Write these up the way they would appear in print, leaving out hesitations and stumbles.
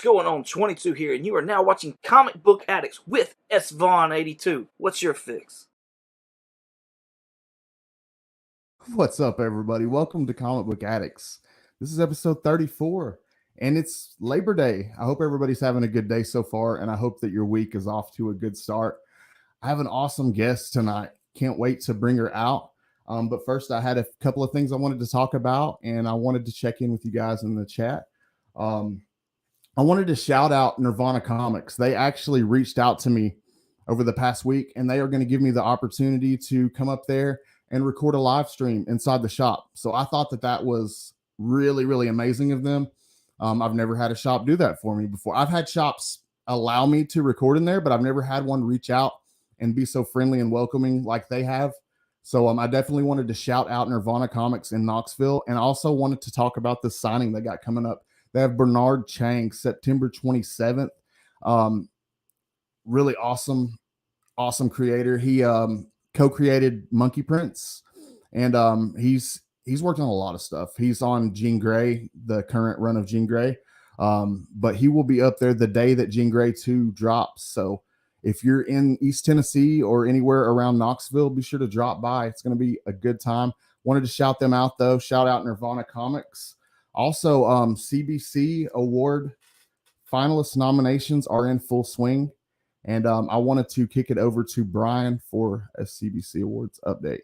What's going on? 22 here, and you are now watching Comic Book Addicts with S. Vaughn82. What's your fix? What's up, everybody? Welcome to Comic Book Addicts. This is episode 34, and it's Labor Day. I hope everybody's having a good day so far, and I hope that your week is off to a good start. I have an awesome guest tonight. Can't wait to bring her out. But first, I had a couple of things I wanted to talk about, and I wanted to check in with you guys in the chat. I wanted to shout out Nirvana Comics. They actually reached out to me over the past week, and they are going to give me the opportunity to come up there and record a live stream inside the shop. So I thought that that was really, really amazing of them. I've never had a shop do that for me before. I've had shops allow me to record in there, but I've never had one reach out and be so friendly and welcoming like they have. So I definitely wanted to shout out Nirvana Comics in Knoxville, and also wanted to talk about the signing they got coming up. They have Bernard Chang, September 27th. Really awesome creator. He co-created Monkey Prince, and he's worked on a lot of stuff. He's on Jean Grey, the current run of Jean Grey, but he will be up there the day that Jean Grey 2 drops. So if you're in East Tennessee or anywhere around Knoxville, be sure to drop by. It's going to be a good time. Wanted to shout them out, though. Shout out Nirvana Comics. Also, CBC Award finalist nominations are in full swing. And I wanted to kick it over to Brian for a CBC Awards update.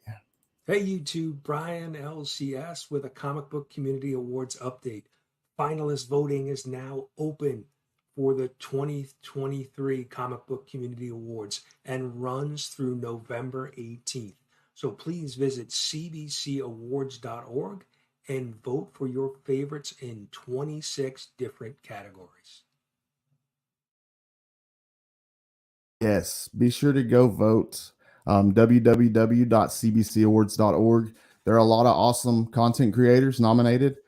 Hey YouTube, Brian LCS with a Comic Book Community Awards update. Finalist voting is now open for the 2023 Comic Book Community Awards and runs through November 18th. So please visit cbcawards.org and vote for your favorites in 26 different categories. Yes, be sure to go vote. www.cbcawards.org. There are a lot of awesome content creators nominated.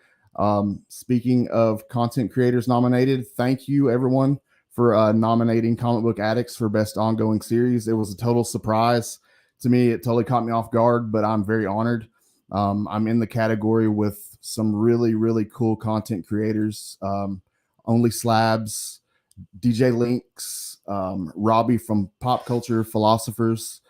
Speaking of content creators nominated, thank you everyone for nominating Comic Book Addicts for Best Ongoing Series. It was a total surprise to me. It totally caught me off guard, but I'm very honored. I'm in the category with some really, really cool content creators. Only Slabs, DJ Links, Robbie from Pop Culture Philosophers,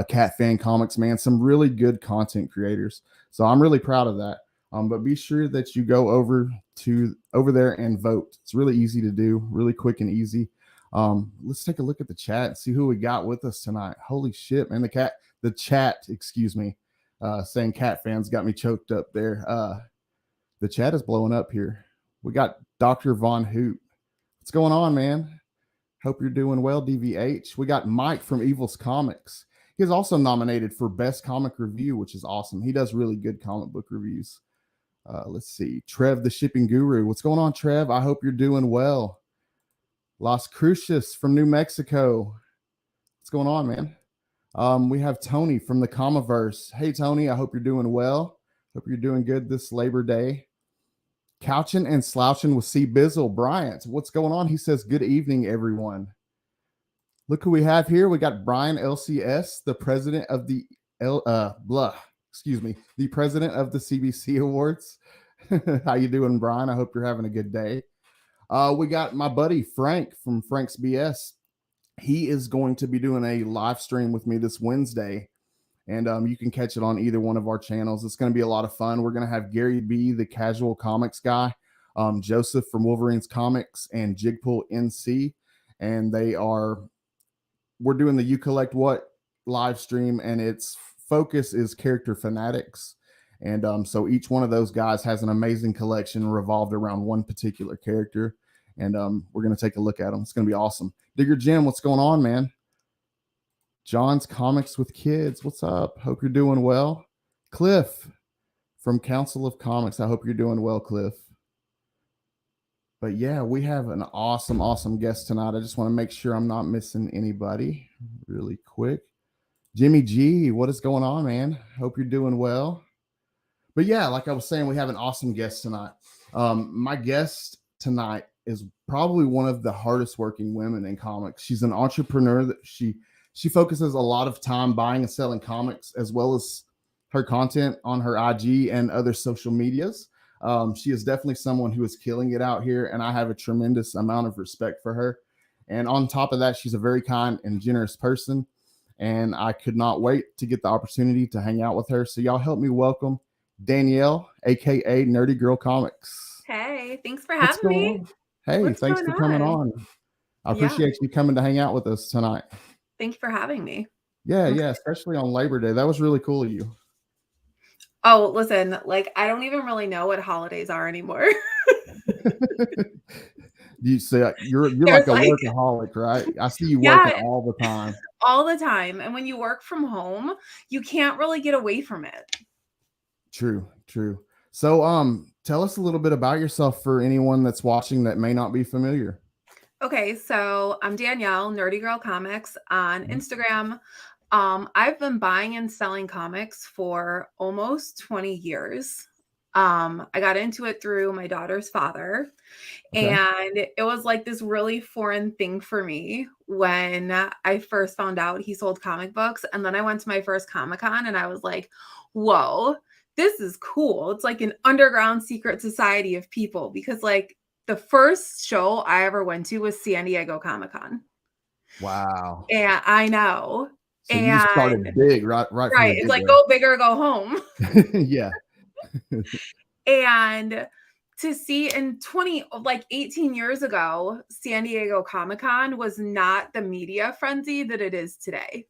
Cat Fan Comics, man, some really good content creators. So I'm really proud of that. But be sure that you go over there and vote. It's really easy to do, really quick and easy. Let's take a look at the chat and see who we got with us tonight. Holy shit, man. The chat, excuse me, saying Cat Fans got me choked up there. The chat is blowing up here. We got Dr. Von Hoot. What's going on, man? Hope you're doing well, DVH. We got Mike from Evil's Comics. He is also nominated for Best Comic Review, which is awesome. He does really good comic book reviews. Let's see. Trev, the Shipping Guru. What's going on, Trev? I hope you're doing well. Las Cruces from New Mexico. What's going on, man? We have Tony from the Comiverse. Hey, Tony, I hope you're doing well. Hope you're doing good this Labor Day. Couching and Slouching with C. Bizzle. Bryant, what's going on? He says, good evening, everyone. Look who we have here. We got Brian LCS, the president of the the president of the CBC Awards. How you doing, Brian? I hope you're having a good day. We got my buddy Frank from Frank's BS. He is going to be doing a live stream with me this Wednesday, and you can catch it on either one of our channels. It's going to be a lot of fun. We're going to have Gary B, the casual comics guy, Joseph from Wolverine's Comics, and Jigpool NC, and we're doing the You Collect What live stream, and its focus is character fanatics. And so each one of those guys has an amazing collection revolved around one particular character. And we're going to take a look at them. It's going to be awesome. Digger Jim, what's going on, man? John's Comics with Kids. What's up? Hope you're doing well. Cliff from Council of Comics. I hope you're doing well, Cliff. But yeah, we have an awesome guest tonight. I just want to make sure I'm not missing anybody really quick. Jimmy G, what is going on, man? Hope you're doing well. But yeah, like I was saying, we have an awesome guest tonight. My guest tonight is probably one of the hardest working women in comics. She's an entrepreneur. That she focuses a lot of time buying and selling comics, as well as her content on her IG and other social medias. She is definitely someone who is killing it out here, and I have a tremendous amount of respect for her. And on top of that, she's a very kind and generous person, and I could not wait to get the opportunity to hang out with her. So y'all help me welcome Danielle, aka Nerdy Girl Comics. Hey, thanks for What's having going me. on? Hey, What's thanks going for coming on? on. I Yeah. appreciate you coming to hang out with us tonight. Thank you for having me. Yeah, especially on Labor Day. That was really cool of you. Oh, listen, like I don't even really know what holidays are anymore. You say you're There's like a like, workaholic, right? I see you yeah, working all the time. all the time. And when you work from home, you can't really get away from it. True. So, tell us a little bit about yourself for anyone that's watching that may not be familiar. Okay, so I'm Danielle, Nerdy Girl Comics on Instagram. I've been buying and selling comics for almost 20 years. I got into it through my daughter's father. Okay. And it was like this really foreign thing for me when I first found out he sold comic books. And then I went to my first Comic-Con and I was like, whoa, this is cool. It's like an underground secret society of people, because like the first show I ever went to was San Diego Comic-Con. Wow. And I know. So you started big right from the it's like get-go. go big or go home. Yeah. And to see in 18 years ago, San Diego Comic-Con was not the media frenzy that it is today.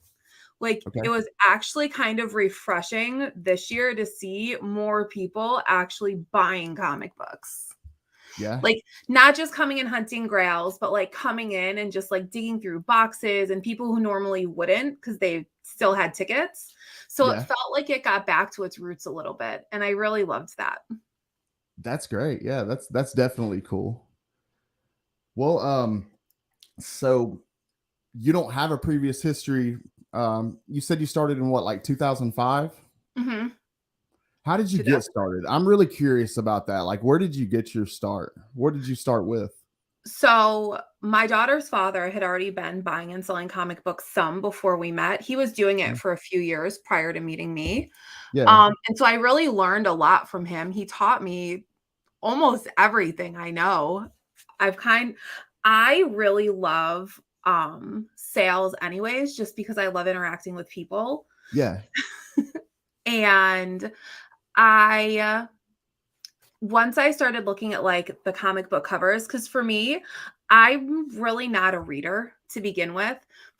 Like Okay. it was actually kind of refreshing this year to see more people actually buying comic books. Yeah. Like not just coming and hunting grails, but like coming in and just like digging through boxes, and people who normally wouldn't because they still had tickets. So Yeah. it felt like it got back to its roots a little bit. And I really loved that. That's great. Yeah, that's definitely cool. Well, so you don't have a previous history. You said you started in what, like 2005? Mm-hmm. How did you get started? I'm really curious about that. Like, where did you get your start? What did you start with? So my daughter's father had already been buying and selling comic books some before we met. He was doing it for a few years prior to meeting me. Yeah. And so I really learned a lot from him. He taught me almost everything I know. I really love sales anyways, just because I love interacting with people. Yeah. And once I started looking at like the comic book covers, because for me, I'm really not a reader to begin with.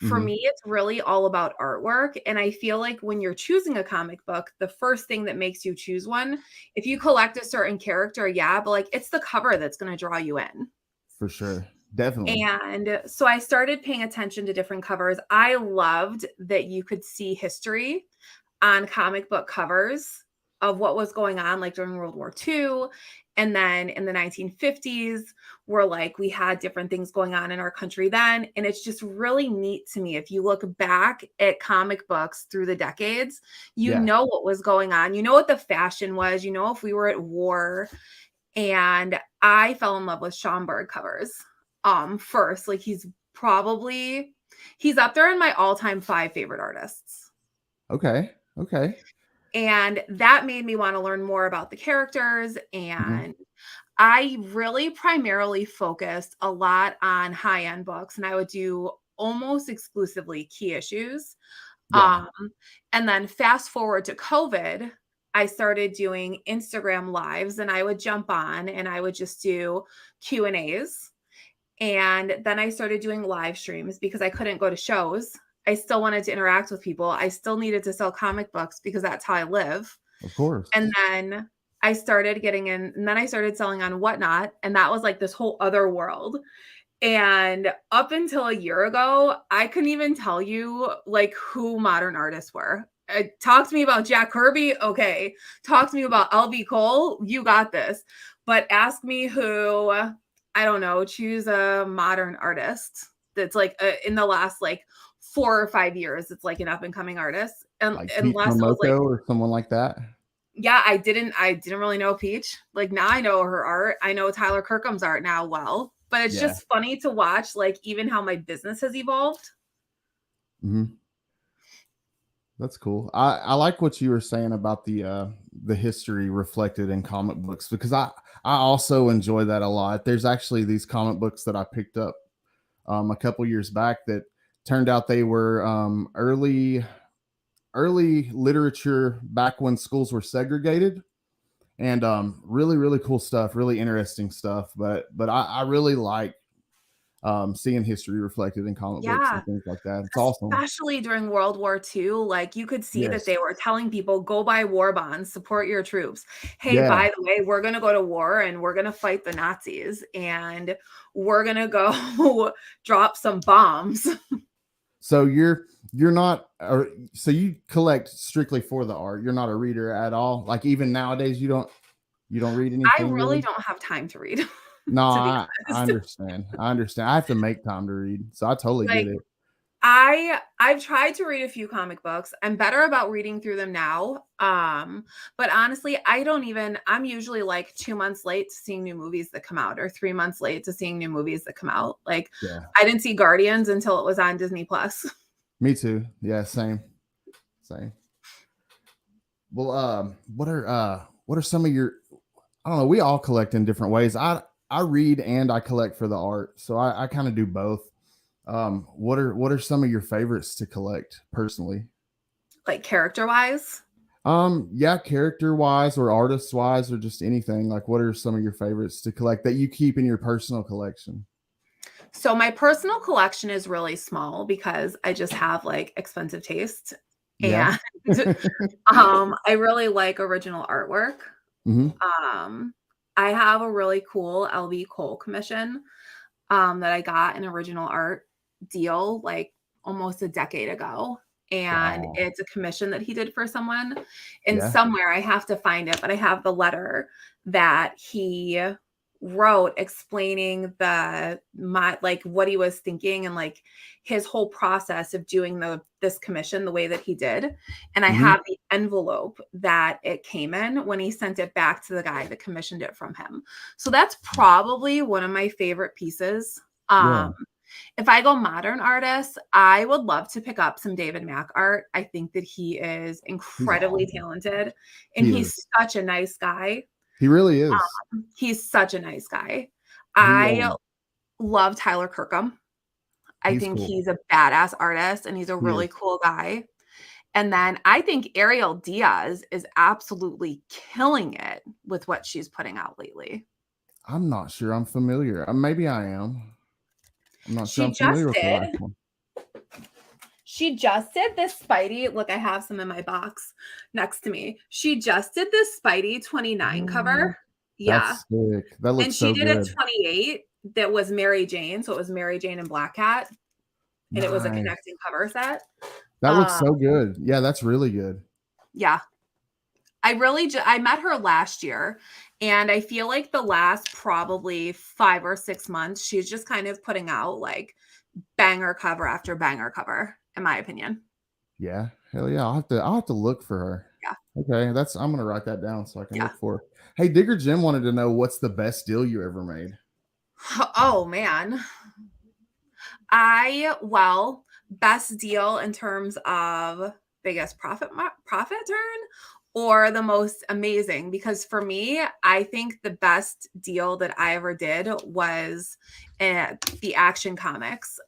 For me, it's really all about artwork. And I feel like when you're choosing a comic book, the first thing that makes you choose one, if you collect a certain character, yeah, but like it's the cover that's going to draw you in. For sure. Definitely. And so I started paying attention to different covers. I loved that you could see history on comic book covers of what was going on like during World War II. And then in the 1950s, where like we had different things going on in our country then. And it's just really neat to me. If you look back at comic books through the decades, you know what was going on. You know what the fashion was. You know if we were at war. And I fell in love with Schomburg covers first. Like he's up there in my all-time 5 favorite artists. Okay. And that made me want to learn more about the characters. And I really primarily focused a lot on high-end books, and I would do almost exclusively key issues. Yeah. And then fast forward to COVID, I started doing Instagram lives, and I would jump on and I would just do Q&As. And then I started doing live streams because I couldn't go to shows. I still wanted to interact with people. I still needed to sell comic books because that's how I live. Of course. And then I started getting in, and then I started selling on Whatnot. And that was like this whole other world. And up until a year ago, I couldn't even tell you like who modern artists were. Talk to me about Jack Kirby. Okay. Talk to me about LV Cole. You got this. But ask me who, I don't know, choose a modern artist that's like in the last like 4 or 5 years. It's like an up and coming artist. And like unless it was like, or someone like that. Yeah, I didn't really know Peach. Like now I know her art. I know Tyler Kirkham's art now well. But it's just funny to watch, like, even how my business has evolved. That's cool. I like what you were saying about the the history reflected in comic books, because I also enjoy that a lot. There's actually these comic books that I picked up a couple years back that turned out they were early literature back when schools were segregated, and really cool stuff, really interesting stuff. But I really like seeing history reflected in comic books Yeah. and things like that. It's awesome. Especially during World War II, like you could see that Yes. they were telling people, go buy war bonds, support your troops. Hey, Yeah. by the way, we're going to go to war and we're going to fight the Nazis and we're going to go drop some bombs. So you're not, so you collect strictly for the art. You're not a reader at all. Like even nowadays, you don't read anything. I really don't have time to read. No, to be I honest. understand. I have to make time to read, so I totally Like, get it. I've tried to read a few comic books. I'm better about reading through them now. But honestly, I'm usually like 2 months late to seeing new movies that come out, or 3 months late to seeing new movies that come out. Like Yeah, I didn't see Guardians until it was on Disney Plus. me too. Yeah, same. Well, what are some of your? I don't know. We all collect in different ways. I read and I collect for the art, so I kind of do both. What are some of your favorites to collect personally? Like character wise. Yeah, character wise or artist wise or just anything. Like, what are some of your favorites to collect that you keep in your personal collection? So my personal collection is really small because I just have like expensive taste. Yeah. And I really like original artwork. Mm-hmm. I have a really cool LV Cole commission that I got an original art deal like almost a decade ago. And Wow. it's a commission that he did for someone. And Yeah. somewhere I have to find it, but I have the letter that he wrote explaining like what he was thinking and like his whole process of doing this commission the way that he did. And I Mm-hmm. have the envelope that it came in when he sent it back to the guy that commissioned it from him. So that's probably one of my favorite pieces. Yeah. If I go modern artists, I would love to pick up some David Mack art. I think that he is incredibly talented, and he's such a nice guy. He really is. He's such a nice guy. I love Tyler Kirkham. I think he's a badass artist and he's a really cool guy. And then I think Ariel Diaz is absolutely killing it with what she's putting out lately. I'm not sure I'm familiar. Maybe I am. I'm not sure I'm familiar with the last one. She just did this Spidey. Look, I have some in my box next to me. She just did this Spidey 29 cover. Yeah. That's sick. That looks so good. And she did a 28 that was Mary Jane. So it was Mary Jane and Black Cat. And it was a connecting cover set. That looks so good. Yeah, that's really good. Yeah. I met her last year, and I feel like the last probably 5 or 6 months, she's just kind of putting out like banger cover after banger cover, in my opinion. Yeah. Hell yeah. I'll have to look for her. Yeah. Okay. I'm gonna write that down so I can look for her. Hey, Digger Jim wanted to know what's the best deal you ever made. Oh man. Best deal in terms of biggest profit turn or the most amazing, because for me, I think the best deal that I ever did was the Action Comics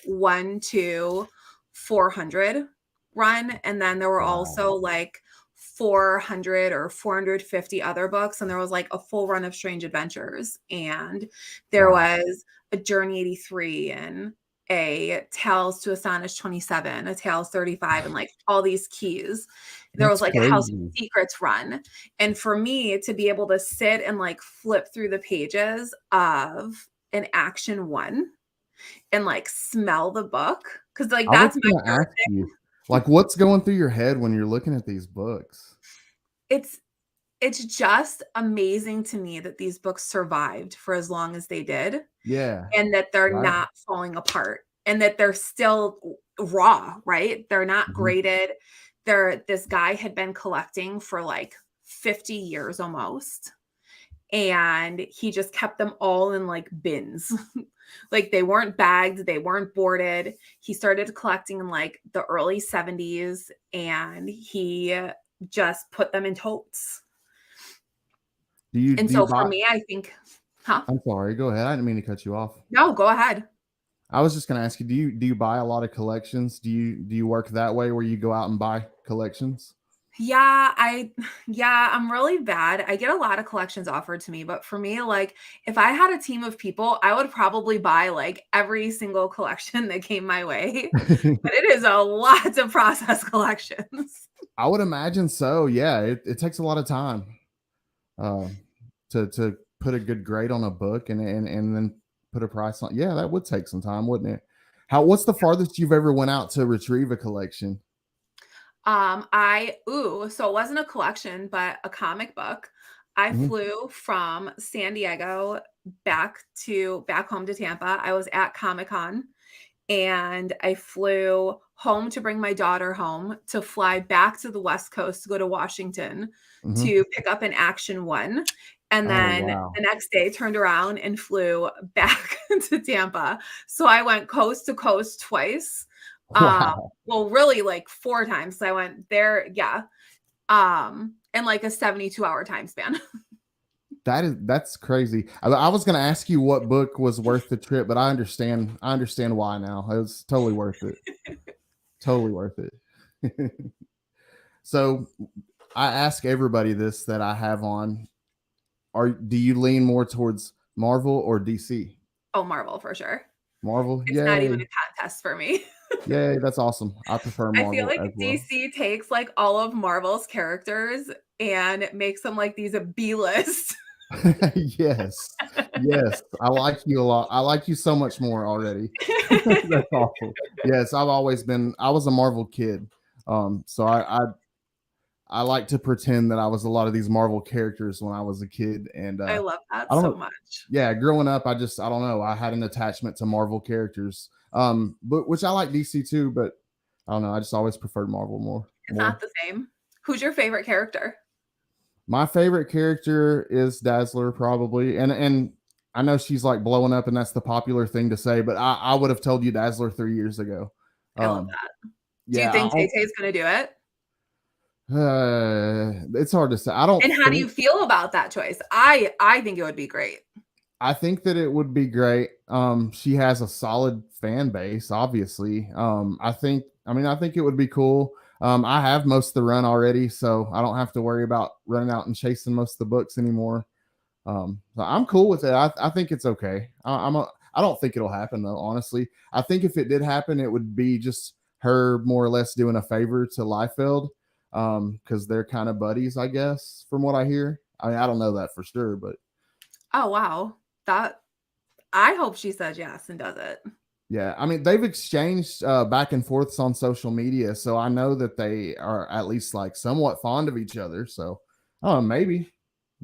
1 to 400 run, and then there were also like 400 or 450 other books, and there was like a full run of Strange Adventures, and there was a Journey 83 and a Tales to Astonish 27, a Tales 35, and like all these keys. There was like a House of Secrets run. And for me to be able to sit and like flip through the pages of an Action 1 and like smell the book, because like that's my favorite thing. Like, what's going through your head when you're looking at these books? It's just amazing to me that these books survived for as long as they did. Yeah. And that they're not falling apart, and that they're still raw, right? They're not graded. This guy had been collecting for like 50 years almost. And he just kept them all in like bins. Like they weren't bagged, they weren't boarded. He started collecting in like the early 70s, and he just put them in totes. Do you So buy? for me, I think, I'm sorry. Go ahead. I didn't mean to cut you off. No, go ahead. I was just going to ask you, do you buy a lot of collections? Do you work that way where you go out and buy collections? Yeah, I'm really bad. I get a lot of collections offered to me, but for me, like if I had a team of people, I would probably buy like every single collection that came my way. But it is a lot to process collections. I would imagine so. Yeah, it takes a lot of time to put a good grade on a book and then put a price on. Yeah, that would take some time, wouldn't it? What's the farthest you've ever went out to retrieve a collection? So it wasn't a collection, but a comic book. I Mhm. flew from San Diego back home to Tampa. I was at Comic-Con and I flew home to bring my daughter home to fly back to the West Coast to go to Washington Mhm. to pick up an Action One. And Oh, then wow. the next day turned around and flew back to Tampa. So I went coast to coast twice. Wow. Well, really like 4 times. So I went there, in like a 72-hour time span. That's crazy. I was going to ask you what book was worth the trip, but I understand why now. It was totally worth it. Totally worth it. So I ask everybody this that I have on. Do you lean more towards Marvel or DC? Oh, Marvel for sure. Marvel, It's not even yay. a contest for me. Yay, that's awesome. I prefer I feel Marvel like as well. DC takes like all of Marvel's characters and makes them like these B-list. Yes. Yes. I like you a lot. I like you so much more already. That's awful. Yes, I was a Marvel kid. So I like to pretend that I was a lot of these Marvel characters when I was a kid. And I love I that don't so know. much. Yeah, growing up, I don't know. I had an attachment to Marvel characters. But which I like DC too, but I don't know. I just always preferred Marvel more. It's not the same. Who's your favorite character? My favorite character is Dazzler, probably, and I know she's like blowing up, and that's the popular thing to say, but I would have told you Dazzler 3 years ago. I love Um, that. Do you yeah, think Tay Tay's going to do it? it's hard to say. I don't And how do you think. feel about that choice? I think it would be great. I think that it would be great. She has a solid fan base, obviously. I think it would be cool. I have most of the run already, so I don't have to worry about running out and chasing most of the books anymore. So I'm cool with it. I think it's okay. I don't think it'll happen though. Honestly, I think if it did happen, it would be just her more or less doing a favor to Liefeld, because they're kind of buddies, I guess, from what I hear. I mean, I don't know that for sure, but Oh, wow. That I hope she says yes and does it. yeah, I mean, they've exchanged back and forths on social media, so I know that they are at least like somewhat fond of each other. So, oh, maybe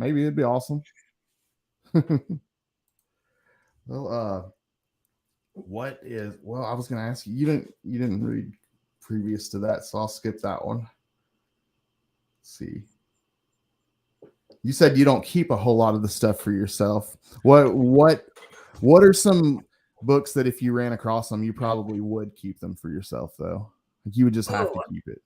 it'd be awesome. Well, well, I was going to ask you. You didn't read previous to that, so I'll skip that one. Let's see. You said you don't keep a whole lot of the stuff for yourself. What are some books that if you ran across them, you probably would keep them for yourself though? Like you would just have to Ooh, keep it.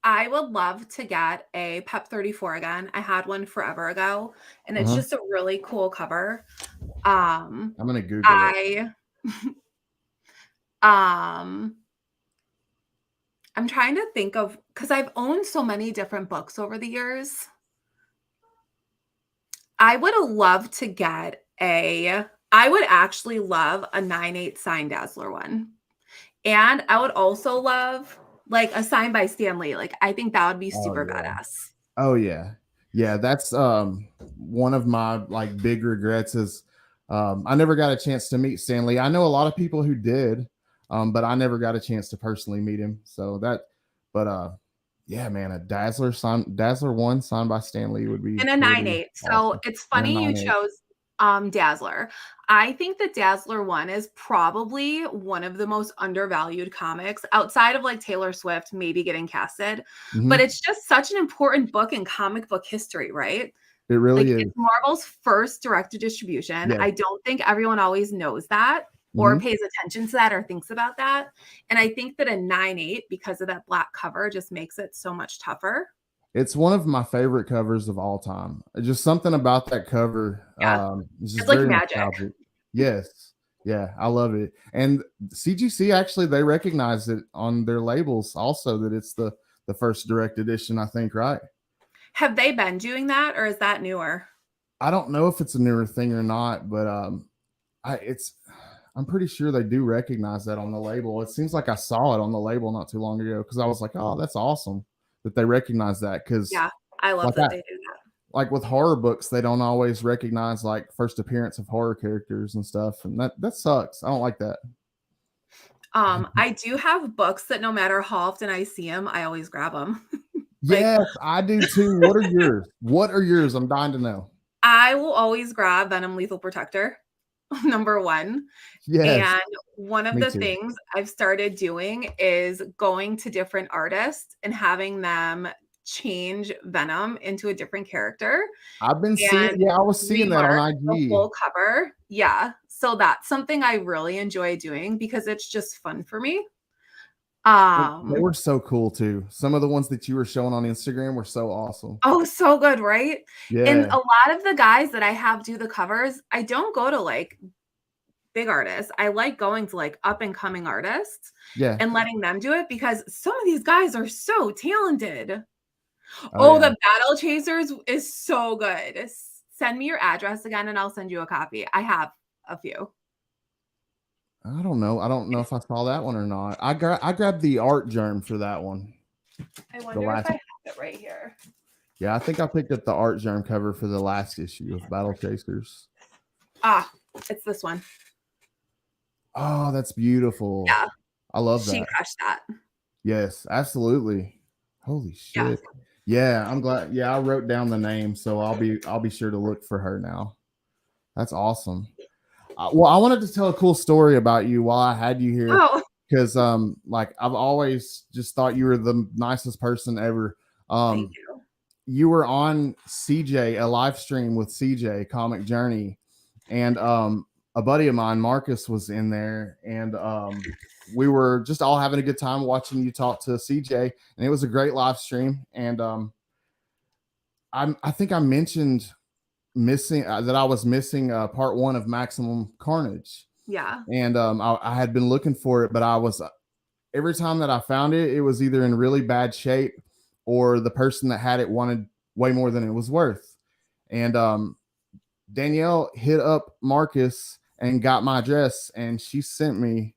I would love to get a PEP 34 again. I had one forever ago, and it's Uh-huh. just a really cool cover. I'm gonna Google it. I um I'm trying to think of because I've owned so many different books over the years. I would love to get I would actually love a 9/8 signed Dazzler one. And I would also love like a sign by Stan Lee. Like I think that would be Oh super yeah. badass. Oh yeah. Yeah, that's one of my like big regrets is I never got a chance to meet Stanley. I know a lot of people who did, but I never got a chance to personally meet him. So but yeah, man, a Dazzler one signed by Stanley would be And a pretty 9/8. So awesome. it's And a funny you 9/8. chose Dazzler. I think that Dazzler 1 is probably one of the most undervalued comics outside of like Taylor Swift maybe getting casted. But Mhm. it's just such an important book in comic book history, right? It Like really is. it's Marvel's first direct to distribution. Yes. I don't think everyone always knows that or Mhm. pays attention to that or thinks about that. And I think that a 9/8, because of that black cover, just makes it so much tougher. It's one of my favorite covers of all time. Just something about that cover. Yeah. It's just It's like very magic. nostalgic. Yes. Yeah, I love it. And CGC actually, they recognize it on their labels also that it's the first direct edition, I think, right? Have they been doing that, or is that newer? I don't know if it's a newer thing or not, but I'm pretty sure they do recognize that on the label. It seems like I saw it on the label not too long ago because I was like, oh, that's awesome that they recognize that. Because Yeah, I love like that they do that. like with horror books, they don't always recognize like first appearance of horror characters and stuff, and that sucks. I don't like that. I do have books that no matter how often I see them, I always grab them. Yes, I do too. What are yours? What are yours? I'm dying to know. I will always grab Venom Lethal Protector, number one. Yes, And one of me the too. things I've started doing is going to different artists and having them change Venom into a different character I've been seeing. and Yeah, I was seeing that on remark the IG. whole cover. Yeah. So that's something I really enjoy doing because it's just fun for me. They were so cool too. Some of the ones that you were showing on Instagram were so awesome. Oh, so good, right? And Yeah, a lot of the guys that I have do the covers, I don't go to like big artists. I like going to like up and coming artists yeah. and letting them do it because some of these guys are so talented. Oh, Oh, yeah. the Battle Chasers is so good. Send me your address again and I'll send you a copy. I have a few. I don't know. I don't know if I saw that one or not. I grabbed the art germ for that one. I The wonder if last. I have it right here. Yeah, I think I picked up the art germ cover for the last issue of Battle Chasers. Ah, it's this one. Oh, that's beautiful. Yeah. I love She that. crushed that. Yes, absolutely. Holy shit. Yeah, I'm glad. Yeah, I wrote down the name, so I'll be sure to look for her now. That's awesome. Well, I wanted to tell a cool story about you while I had you here, Oh, because like I've always just thought you were the nicest person ever. thank you. You were on CJ, a live stream with CJ Comic Journey, and a buddy of mine, Marcus, was in there, and we were just all having a good time watching you talk to CJ, and it was a great live stream. And I think I mentioned missing that I was missing part 1 of Maximum Carnage. Yeah. And I had been looking for it, but I was every time that I found it, it was either in really bad shape or the person that had it wanted way more than it was worth. And Danielle hit up Marcus and got my address, and she sent me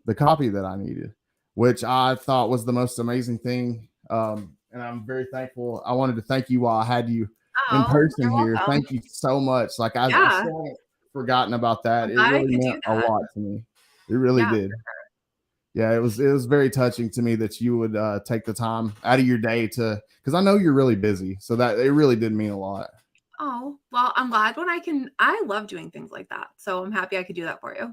the copy that I needed, which I thought was the most amazing thing. And I'm very thankful. I wanted to thank you while I had you in person you're here. welcome. Thank you so much. Like I still haven't forgotten about that. It I really could do meant a that. lot to me. It really did. Yeah, it was very touching to me that you would take the time out of your day to, because I know you're really busy. So that it really did mean a lot. Oh, well, I'm glad when I love doing things like that. So I'm happy I could do that for you.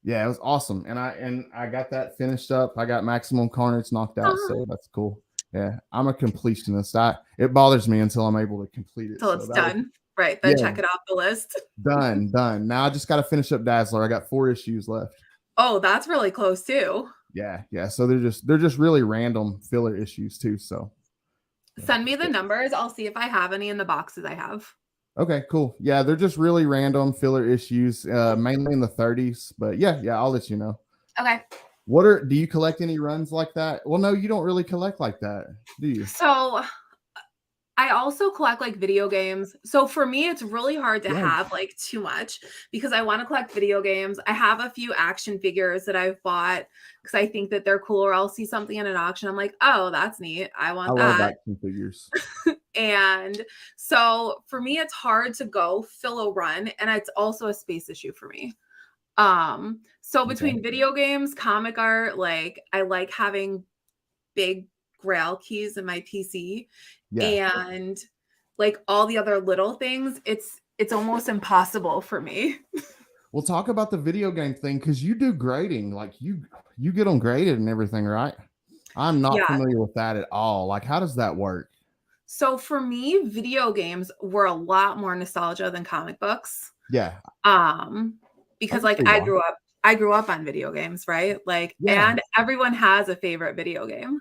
Yeah, it was awesome. And I got that finished up. I got Maximum Carnage knocked out. So that's cool. Yeah, I'm a completionist. It bothers me until I'm able to complete it. So it's done. Right. Then check it off the list. Done. Now I just got to finish up Dazzler. I got 4 issues left. Oh, that's really close too. Yeah. So they're just really random filler issues too. So send me the numbers. I'll see if I have any in the boxes I have. Okay, cool. Yeah, they're just really random filler issues, mainly in the 30s. But yeah, I'll let you know. Okay. Do you collect any runs like that? Well, no, you don't really collect like that, do you? So I also collect like video games. So for me, it's really hard to have like too much because I want to collect video games. I have a few action figures that I've bought because I think that they're cool, or I'll see something in an auction. I'm like, oh, that's neat. I want that. I love action figures. And so for me, it's hard to go fill a run. And it's also a space issue for me. So between video games, comic art, like I like having big Grail keys in my PC and like all the other little things, it's almost impossible for me. We'll talk about the video game thing because you do grading, like you get them graded and everything, right? I'm not familiar with that at all. Like, how does that work? So for me, video games were a lot more nostalgia than comic books. Yeah. Because like I grew up on video games, right? Like, and everyone has a favorite video game.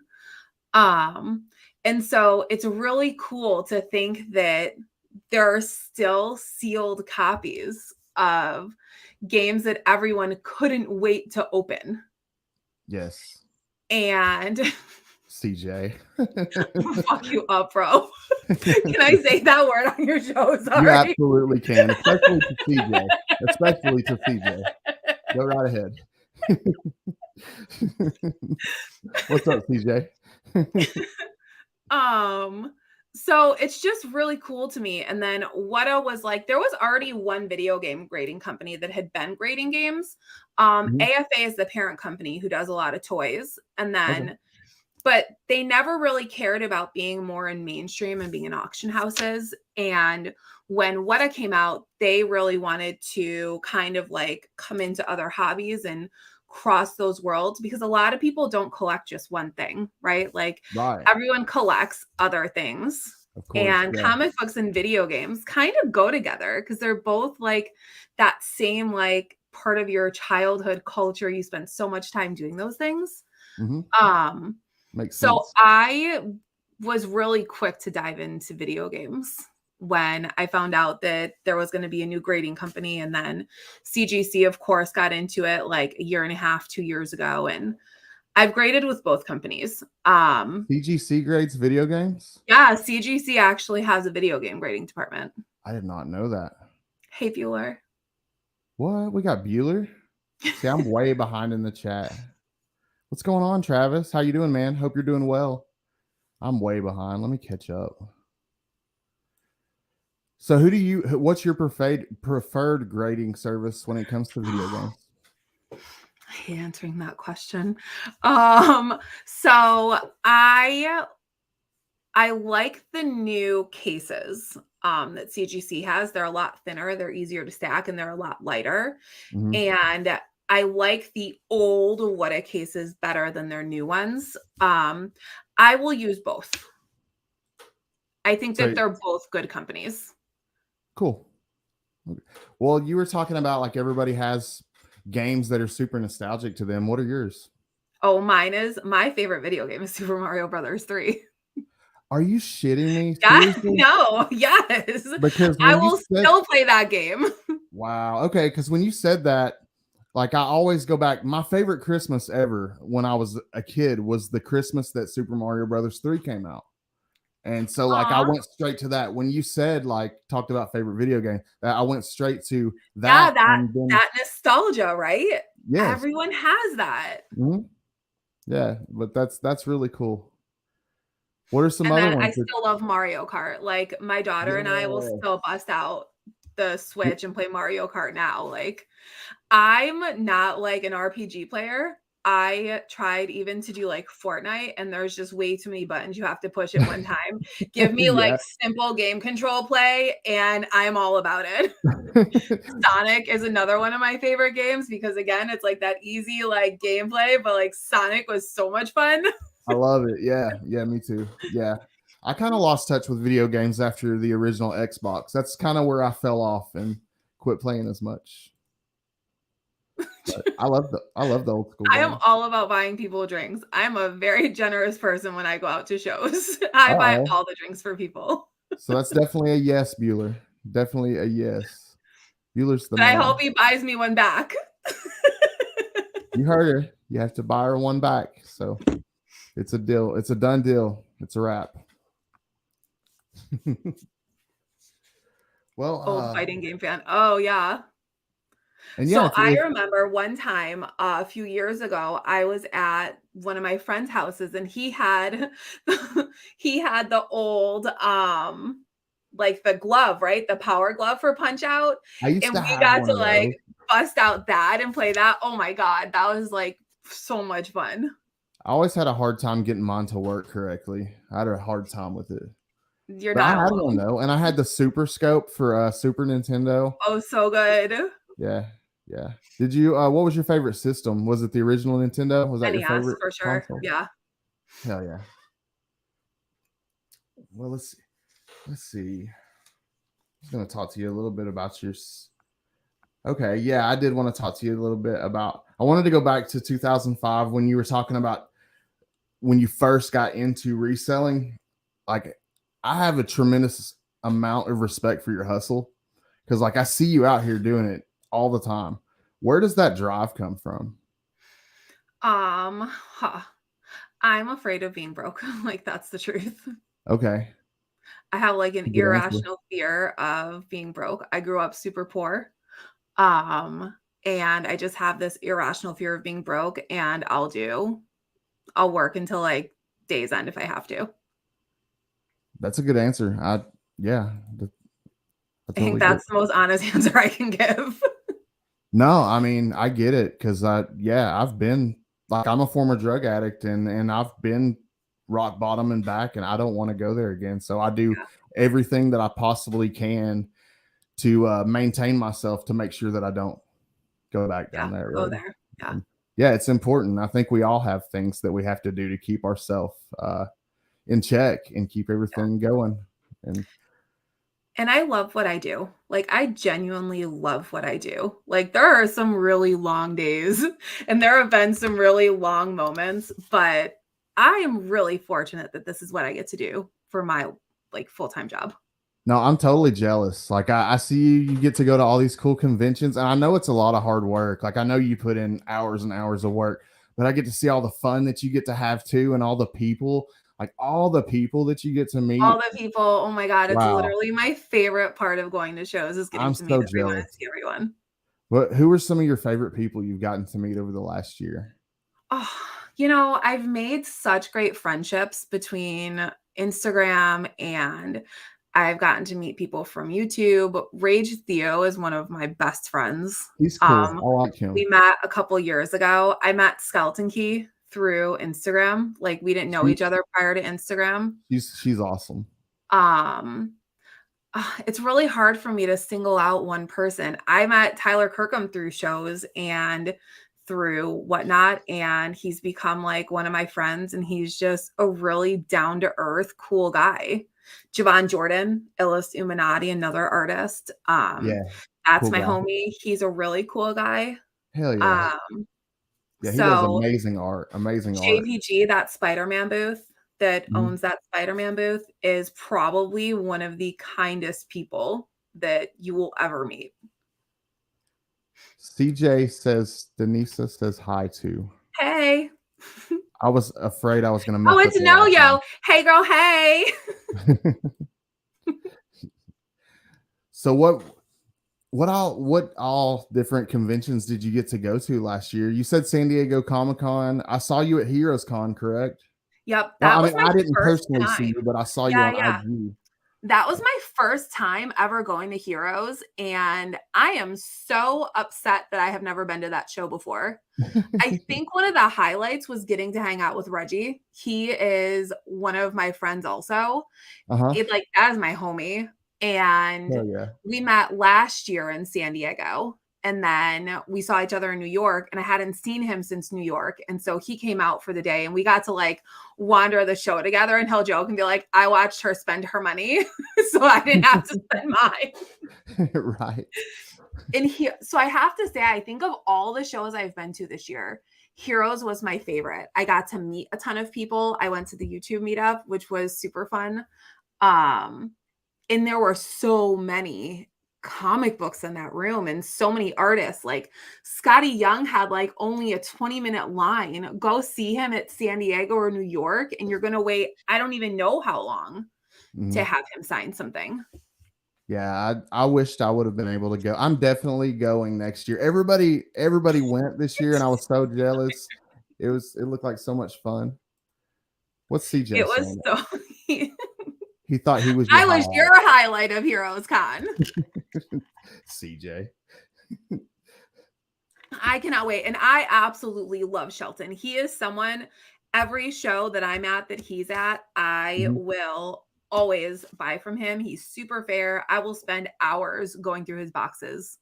And so it's really cool to think that there are still sealed copies of games that everyone couldn't wait to open. Yes. And CJ. fuck you up, bro. Can I say that word on your show? Sorry. You absolutely can, especially to CJ. Especially to CJ. Go right ahead. What's up, CJ? So it's just really cool to me. And then Weta was like, there was already one video game grading company that had been grading games. AFA is the parent company who does a lot of toys. And then, but they never really cared about being more in mainstream and being in auction houses. And when Weta came out, they really wanted to kind of like come into other hobbies and cross those worlds, because a lot of people don't collect just one thing, right? Like everyone collects other things. Of course, and comic books and video games kind of go together because they're both like that same like part of your childhood culture. You spend so much time doing those things. Makes so sense. I was really quick to dive into video games when I found out that there was going to be a new grading company. And then CGC, of course, got into it like a year and a half, 2 years ago. And I've graded with both companies. CGC grades video games? Yeah, CGC actually has a video game grading department. I did not know that. Hey, Bueller. What? We got Bueller? See, I'm way behind in the chat. What's going on, Travis? How you doing, man? Hope you're doing well. I'm way behind. Let me catch up. So what's your preferred grading service when it comes to video games? I hate answering that question. So I like the new cases that CGC has. They're a lot thinner, they're easier to stack, and they're a lot lighter. And I like the old Weta cases better than their new ones. I will use both. I think that they're both good companies. Cool. Well, you were talking about like everybody has games that are super nostalgic to them. What are yours? Oh, my favorite video game is Super Mario Brothers 3. Are you shitting me? No, yes. Because I will still play that game. Wow. Okay, because when you said that, like I always go back. My favorite Christmas ever when I was a kid was the Christmas that Super Mario Brothers 3 came out. And so like I went straight to that. When you said like talked about favorite video game, I went straight to that. Yeah, that nostalgia, right? Yeah. Everyone has that. Yeah, but that's really cool. What are some other ones? I still love Mario Kart. Like my daughter and I will still bust out the Switch and play Mario Kart now. Like I'm not like an RPG player. I tried even to do like Fortnite, and there's just way too many buttons you have to push at one time. Give me like simple game control play, and I'm all about it. Sonic is another one of my favorite games because again, it's like that easy like gameplay, but like Sonic was so much fun. I love it. Yeah, me too. Yeah. I kind of lost touch with video games after the original Xbox. That's kind of where I fell off and quit playing as much. But I love the old school. I am all about buying people drinks. I'm a very generous person when I go out to shows. I buy all the drinks for people. So that's definitely a yes, Bueller. Definitely a yes. Bueller's the man. I hope he buys me one back. You heard her. You have to buy her one back. So it's a deal. It's a done deal. It's a wrap. Well, old fighting game fan. Oh yeah. And so I remember one time a few years ago, I was at one of my friend's houses, and he had the old like the glove, right? The power glove for Punch Out. And we got to like bust out that and play that. Oh my God, that was like so much fun. I always had a hard time getting mine to work correctly. I had a hard time with it. You're not. I had one though, and I had the Super Scope for Super Nintendo. Oh, so good. Yeah. Did you? What was your favorite system? Was it the original Nintendo? Was that NES, your favorite? For sure. Console? Yeah. Hell yeah. Well, let's see. I'm just gonna talk to you a little bit about your. Okay, yeah, I did want to talk to you a little bit about. I wanted to go back to 2005 when you were talking about when you first got into reselling. like I have a tremendous amount of respect for your hustle because like I see you out here doing it all the time. Where does that drive come from? Huh. I'm afraid of being broke. Like that's the truth. Okay. I have like an Good answer. irrational fear of being broke. I grew up super poor. Um, and I just have this irrational fear of being broke, and I'll work until like day's end if I have to. That's a good answer. Yeah, I I think totally get. that's the most honest answer I can give. No, I mean, I get it because I've been like I'm a former drug addict and I've been rock bottom and back, and I don't want to go there again. So I do Yeah. everything that I possibly can to maintain myself to make sure that I don't go back Yeah, down that go road. there. Yeah. And yeah, it's important. I think we all have things that we have to do to keep ourselves in check and keep everything going. And I love what I do. Like, I genuinely love what I do. Like, there are some really long days and there have been some really long moments, but I am really fortunate that this is what I get to do for my like full-time job. No, I'm totally jealous. Like I see you get to go to all these cool conventions, and I know it's a lot of hard work. Like I know you put in hours and hours of work, but I get to see all the fun that you get to have too, and all the people that you get to All meet. the people, oh my God, it's Wow, literally my favorite part of going to shows is getting I'm to meet so everyone and jealous. see everyone. But who are some of your favorite people you've gotten to meet over the last year? Oh, I've made such great friendships between Instagram and I've gotten to meet people from YouTube. Rage Theo is one of my best friends. He's cool. Um, I like we him. met a couple years ago. I met Skeleton Key through Instagram. Like we didn't know She, each other prior to Instagram. she's awesome. Um, it's really hard for me to single out one person. I met Tyler Kirkham through shows and through whatnot, and he's become like one of my friends, and he's just a really down to earth, cool guy. Javon Jordan, Illust Illuminati, another artist. Yeah, That's cool my guy. homie. He's a really cool guy. Hell yeah. Um, Yeah, he does so amazing art. Amazing art. JPG, that Spider-Man booth that Mhm. owns that Spider-Man booth, is probably one of the kindest people that you will ever meet. CJ says Denisa says hi too. Hey. I was afraid I was going to Oh, mess up it's the last No-Yo. Hey, girl, hey. name. So what all different conventions did you get to go to last year? You said San Diego Comic-Con. I saw you at Heroes Con, correct? Yep, Well, that I was mean, my I didn't first personally see time. you, but I saw you Yeah, on yeah. IG. That was my first time ever going to Heroes, and I am so upset that I have never been to that show before. I think one of the highlights was getting to hang out with Reggie. He is one of my friends also. Uh-huh. That is my homie. And Hell yeah. we met last year in San Diego. And then we saw each other in New York, and I hadn't seen him since New York. And so he came out for the day, and we got to like wander the show together. And he'll joke and be like, I watched her spend her money, so I didn't have to spend mine. Right. So I have to say, I think of all the shows I've been to this year, Heroes was my favorite. I got to meet a ton of people. I went to the YouTube meetup, which was super fun. And there were so many comic books in that room and so many artists. Like Scotty Young had like only a 20-minute line. Go see him at San Diego or New York, and you're going to wait, I don't even know how long to Mhm. have him sign something. Yeah, I wished I would have been able to go. I'm definitely going next year. Everybody went this year, and I was so jealous. It looked like so much fun. What's CJ It was saying? so He thought he was your I was highlight. your highlight of Heroes Con. CJ. I cannot wait. And I absolutely love Shelton. He is someone, every show that I'm at that he's at, I Mhm. will always buy from him. He's super fair. I will spend hours going through his boxes.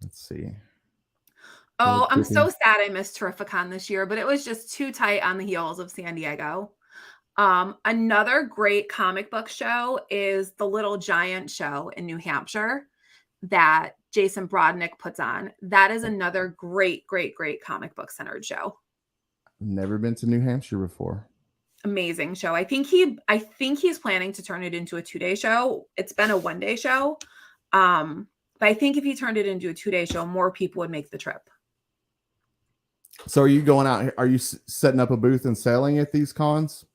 Let's see. Oh, I'm so sad I missed Terrificon this year, but it was just too tight on the heels of San Diego. Another great comic book show is the Little Giant show in New Hampshire that Jason Brodnick puts on. That is another great, great, great comic book centered show. Never been to New Hampshire before. Amazing show. I think he's planning to turn it into a 2-day show. It's been a 1-day show. But I think if he turned it into a 2-day show, more people would make the trip. So are you going out? Are you setting up a booth and selling at these cons?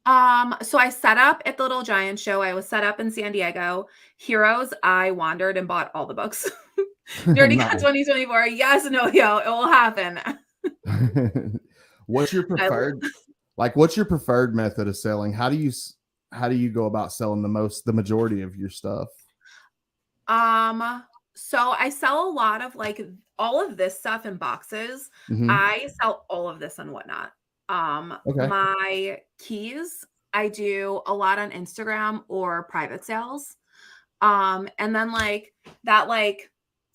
So I set up at the Little Giant show. I was set up in San Diego. Heroes, I wandered and bought all the books. Nerdy Con 2024. Yes, no, yo, it will happen. What's your preferred method of selling? How do you go about selling the majority of your stuff? So I sell a lot of like all of this stuff in boxes. Mhm. I sell all of this on Whatnot. Okay. My keys, I do a lot on Instagram or private sales. And then like that like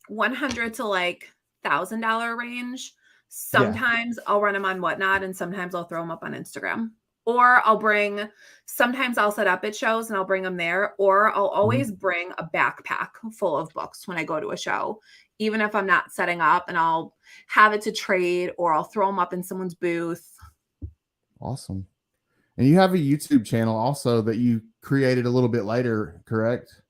$100 to like $1,000 range. Sometimes I'll run them on Whatnot and sometimes I'll throw them up on Instagram. Or sometimes I'll set up at shows and I'll bring them there. Or I'll always bring a backpack full of books when I go to a show, even if I'm not setting up, and I'll have it to trade or I'll throw them up in someone's booth. Awesome. And you have a YouTube channel also that you created a little bit later, correct?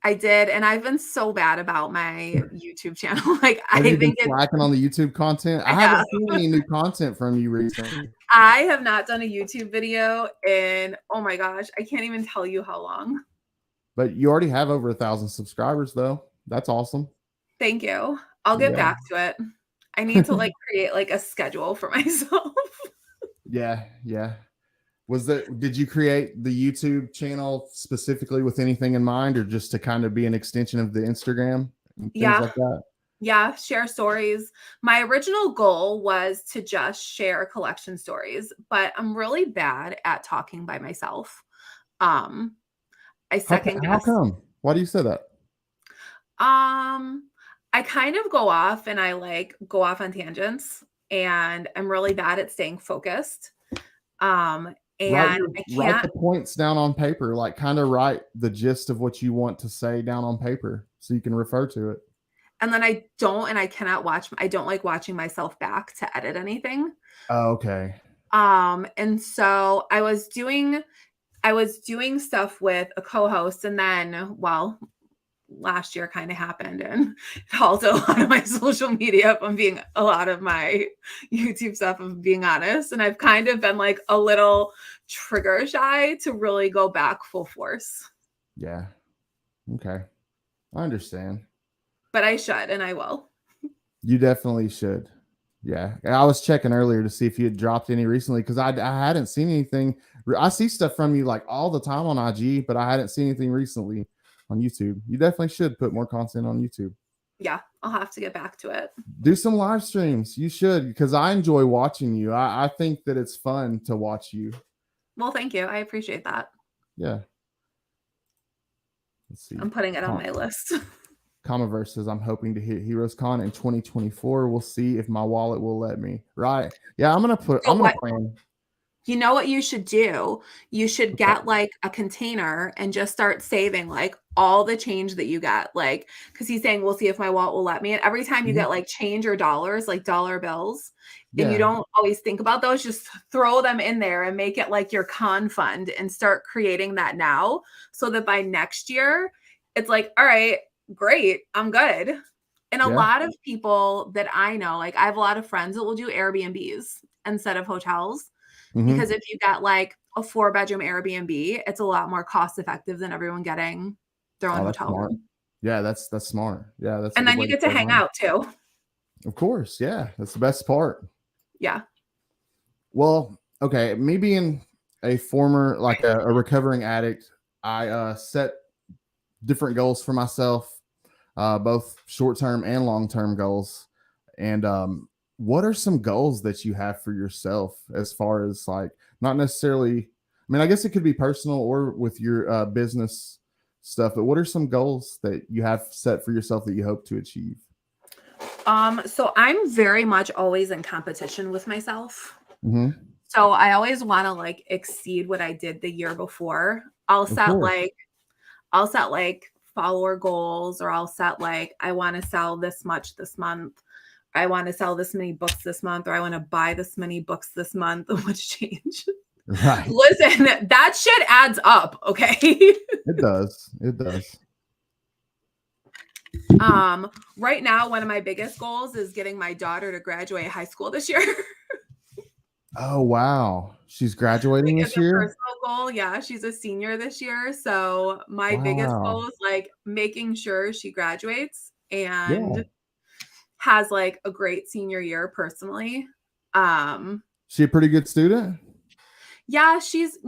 I did, and I've been so bad about my YouTube channel. Like Have I you been think it's slacking on the YouTube content? I haven't seen any new content from you recently. I have not done a YouTube video in, oh my gosh, I can't even tell you how long. But you already have over 1,000 subscribers though. That's awesome. Thank you. I'll get back to it. I need to like create like a schedule for myself. Yeah. Did you create the YouTube channel specifically with anything in mind, or just to kind of be an extension of the Instagram and things like that? Yeah, share stories. My original goal was to just share collection stories, but I'm really bad at talking by myself. I second guess. How come? Why do you say that? I kind of go off and I like go off on tangents, and I'm really bad at staying focused. And write the points down on paper, like kind of write the gist of what you want to say down on paper so you can refer to it. And then I don't like watching myself back to edit anything. Oh, okay. And so I was doing stuff with a co-host, and then, well, last year kind of happened and it halted a lot of my social media, a lot of my YouTube stuff, if I'm being honest. And I've kind of been like a little trigger shy to really go back full force. Yeah. Okay. I understand. But I should, and I will. You definitely should. Yeah. I was checking earlier to see if you had dropped any recently, because I hadn't seen anything. I see stuff from you like all the time on IG, but I hadn't seen anything recently on YouTube. You definitely should put more content on YouTube. Yeah, I'll have to get back to it. Do some live streams. You should, because I enjoy watching you. I think that it's fun to watch you. Well, thank you. I appreciate that. Yeah. Let's see. I'm putting it on my list. Comaverse says, I'm hoping to hit Heroes Con in 2024. We'll see if my wallet will let me. Right. Yeah, I'm gonna plan. You know what you should do? You should get like a container and just start saving like all the change that you get. Like, because he's saying, we'll see if my wallet will let me. And every time you get like change or dollars, like dollar bills, and you don't always think about those, just throw them in there and make it like your con fund and start creating that now, so that by next year, it's like, all right, great, I'm good. And a lot of people that I know, like I have a lot of friends that will do Airbnbs instead of hotels. Because if you got like a 4-bedroom Airbnb, it's a lot more cost effective than everyone getting their own hotel room. Yeah, that's smart. Yeah, that's. And then you get to hang out too. Of course, yeah, that's the best part. Yeah. Well, okay, me being a former, like a recovering addict, I set different goals for myself, both short-term and long-term goals. And what are some goals that you have for yourself, as far as like, not necessarily, I mean, I guess it could be personal or with your business stuff, but what are some goals that you have set for yourself that you hope to achieve? So I'm very much always in competition with myself. So I always want to like exceed what I did the year before. I'll set like follower goals, or I'll set like, I want to sell this much this month. I want to sell this many books this month, or I want to buy this many books this month, which change. Right. Listen, that shit adds up, okay? It does. It does. Right now, one of my biggest goals is getting my daughter to graduate high school this year. Oh, wow. She's graduating Like, this as a year? personal goal, yeah, she's a senior this year. So my biggest goal Wow. is like making sure she graduates Yeah. and has like a great senior year personally. Um, She a pretty good student? yeah, she's,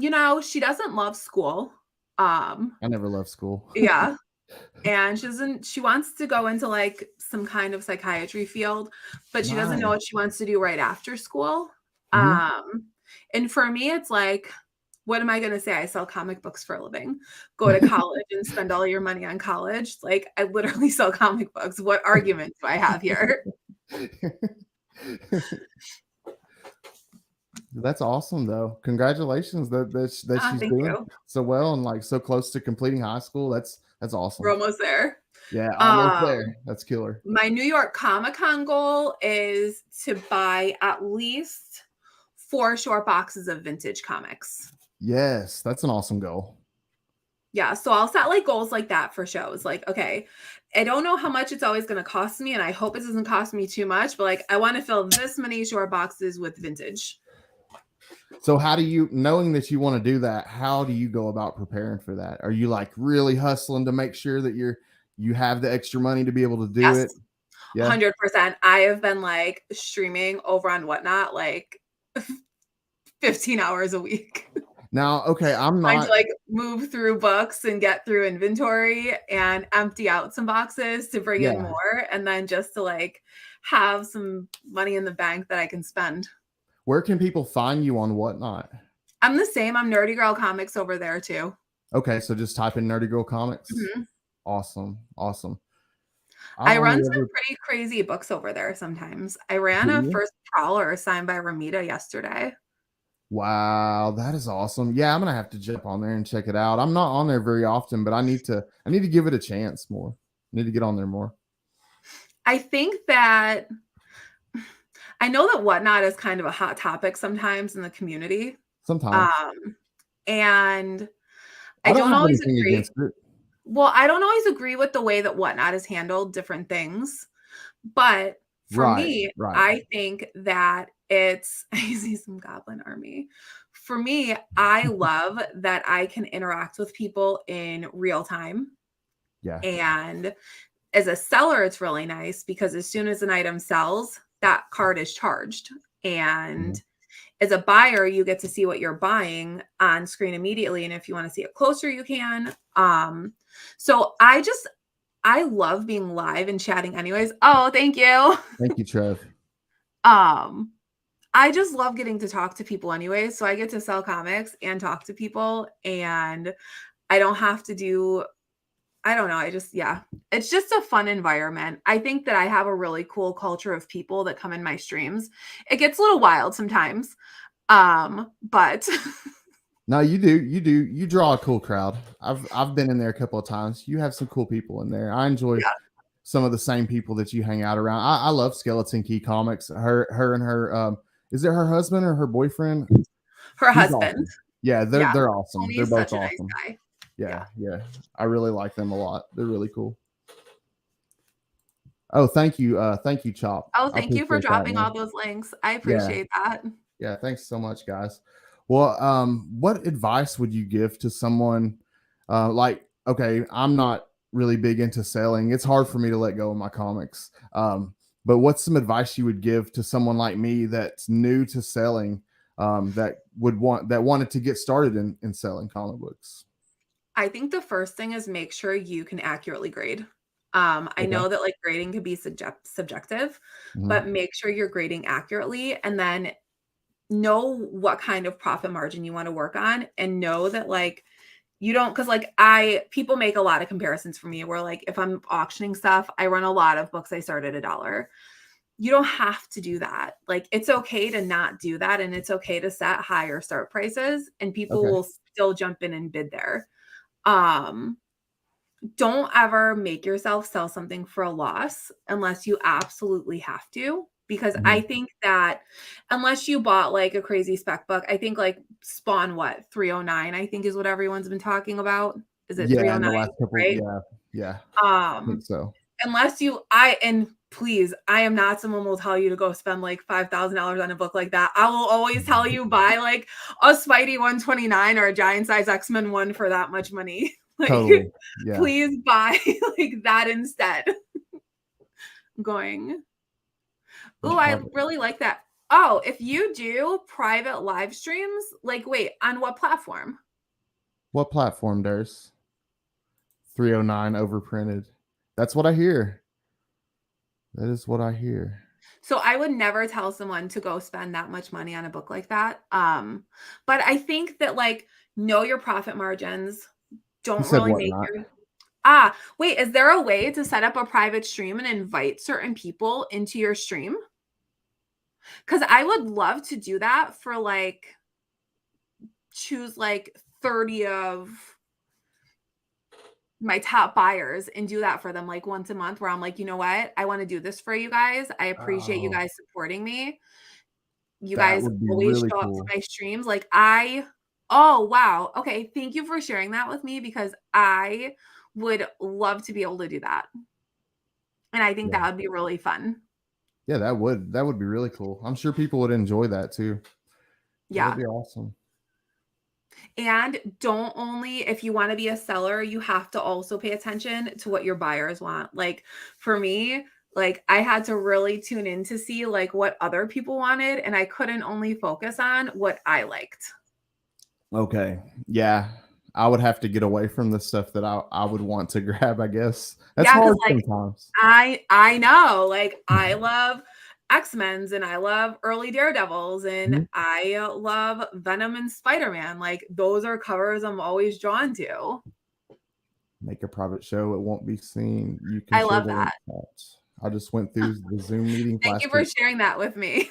she doesn't love school. Um, I never left school. yeah. And she wants to go into like some kind of psychiatry field, but she doesn't know Nice. what she wants to do right after school. Mhm. And for me, it's like, what am I going to say? I sell comic books for a living. Go to college and spend all your money on college. Like, I literally sell comic books. What argument do I have here? That's awesome, though. Congratulations that she's Thank doing you. so well and like so close to completing high school. That's We're awesome. almost there. Yeah, almost there. That's killer. My New York Comic Con goal is to buy at least 4 short boxes of vintage comics. Yes, that's an awesome goal. Yeah, so I'll set like goals like that for shows. Like, okay, I don't know how much it's always going to cost me, and I hope it doesn't cost me too much, but like, I want to fill this many short boxes with vintage. So how do you, knowing that you want to do that, how do you go about preparing for that? Are you like really hustling to make sure that you have the extra money to be able to do Yes, it? Yeah. 100%. I have been like streaming over on Whatnot like 15 hours a week. Now, okay, I'm Trying to not. like move through books and get through inventory and empty out some boxes to bring in Yeah. more, and then just to like have some money in the bank that I can spend. Where can people find you on Whatnot? I'm the same. I'm Nerdy Girl Comics over there too. Okay, so just type in Nerdy Girl Comics. Mhm. Awesome. I run some pretty crazy books over there sometimes. I ran a Do you? first Prowler signed by Ramita yesterday. Wow, that is awesome. Yeah, I'm gonna have to jump on there and check it out. I'm not on there very often, but I need to give it a chance more. I need to get on there more. I think that I know that Whatnot is kind of a hot topic sometimes in the community. Sometimes. And I I don't don't have always anything agree. against it. Well, I don't always agree with the way that Whatnot has handled different things. But for me, Right. I think that it's, I see some Goblin Army. For me, I love that I can interact with people in real time. Yeah. And as a seller, it's really nice because as soon as an item sells, that card is charged. And as a buyer, you get to see what you're buying on screen immediately. And if you want to see it closer, you can. So I love being live and chatting anyways. Oh, thank you. Thank you, Trev. I just love getting to talk to people anyways. So I get to sell comics and talk to people, and I don't have to do, I don't know. It's just a fun environment. I think that I have a really cool culture of people that come in my streams. It gets a little wild sometimes. But No, you do. You draw a cool crowd. I've been in there a couple of times. You have some cool people in there. I enjoy some of the same people that you hang out around. I love Skeleton Key Comics. Her and her is it her husband or her boyfriend? her He's husband. Awesome. Yeah, they're awesome. Tony's They're both such a awesome. nice guy. Yeah. I really like them a lot. They're really cool. Oh, thank you. Thank you, Chop. Oh, thank you for appreciate that, dropping man. all those links. I appreciate that. Yeah, thanks so much, guys. Well, what advice would you give to someone like, okay, I'm not really big into selling. It's hard for me to let go of my comics. But what's some advice you would give to someone like me that's new to selling, that wanted to get started in selling comic books? I think the first thing is make sure you can accurately grade. I know that like grading can be subjective, but make sure you're grading accurately, and then know what kind of profit margin you want to work on, and know that like you don't, because like people make a lot of comparisons for me where like if I'm auctioning stuff, I run a lot of books I start at $1. You don't have to do that. Like it's okay to not do that, and it's okay to set higher start prices, and people will still jump in and bid there. Don't ever make yourself sell something for a loss unless you absolutely have to. because I think that unless you bought like a crazy spec book, I think like Spawn 309, I think is what everyone's been talking about. Is it Yeah, in the 309, last couple, right? yeah, I think so. Unless and please, I am not someone who will tell you to go spend like $5,000 on a book like that. I will always tell you buy like a Spidey 129 or a giant size X-Men one for that much money. Like, Totally. Yeah. please buy like that instead. Going, oh, I really like that. Oh, if you do private live streams, like, wait, on what platform? What platform, there's 309 overprinted? That's what I hear. That is what I hear. So I would never tell someone to go spend that much money on a book like that. But I think that like know your profit margins. Don't really make your wait, is there a way to set up a private stream and invite certain people into your stream? Because I would love to do that for like choose like 30 of my top buyers and do that for them like once a month where I'm like, you know what? I want to do this for you guys. I appreciate you guys supporting me. You guys always show up to my streams. Like oh, wow. Okay. Thank you for sharing that with me because I would love to be able to do that. And I think that would be really fun. Yeah, that would be really cool. I'm sure people would enjoy that too. Yeah. That'd be awesome. And don't only, if you want to be a seller, you have to also pay attention to what your buyers want. Like for me, like I had to really tune in to see like what other people wanted. And I couldn't only focus on what I liked. Okay. Yeah. I would have to get away from the stuff that I would want to grab, I guess. That's hard like, sometimes. I know, like I love X-Men's and I love early Daredevils and I love Venom and Spider-Man. Like those are covers I'm always drawn to. Make a private show. It won't be seen. You can I love that. I just went through the Zoom meeting. Thank you for sharing that with me.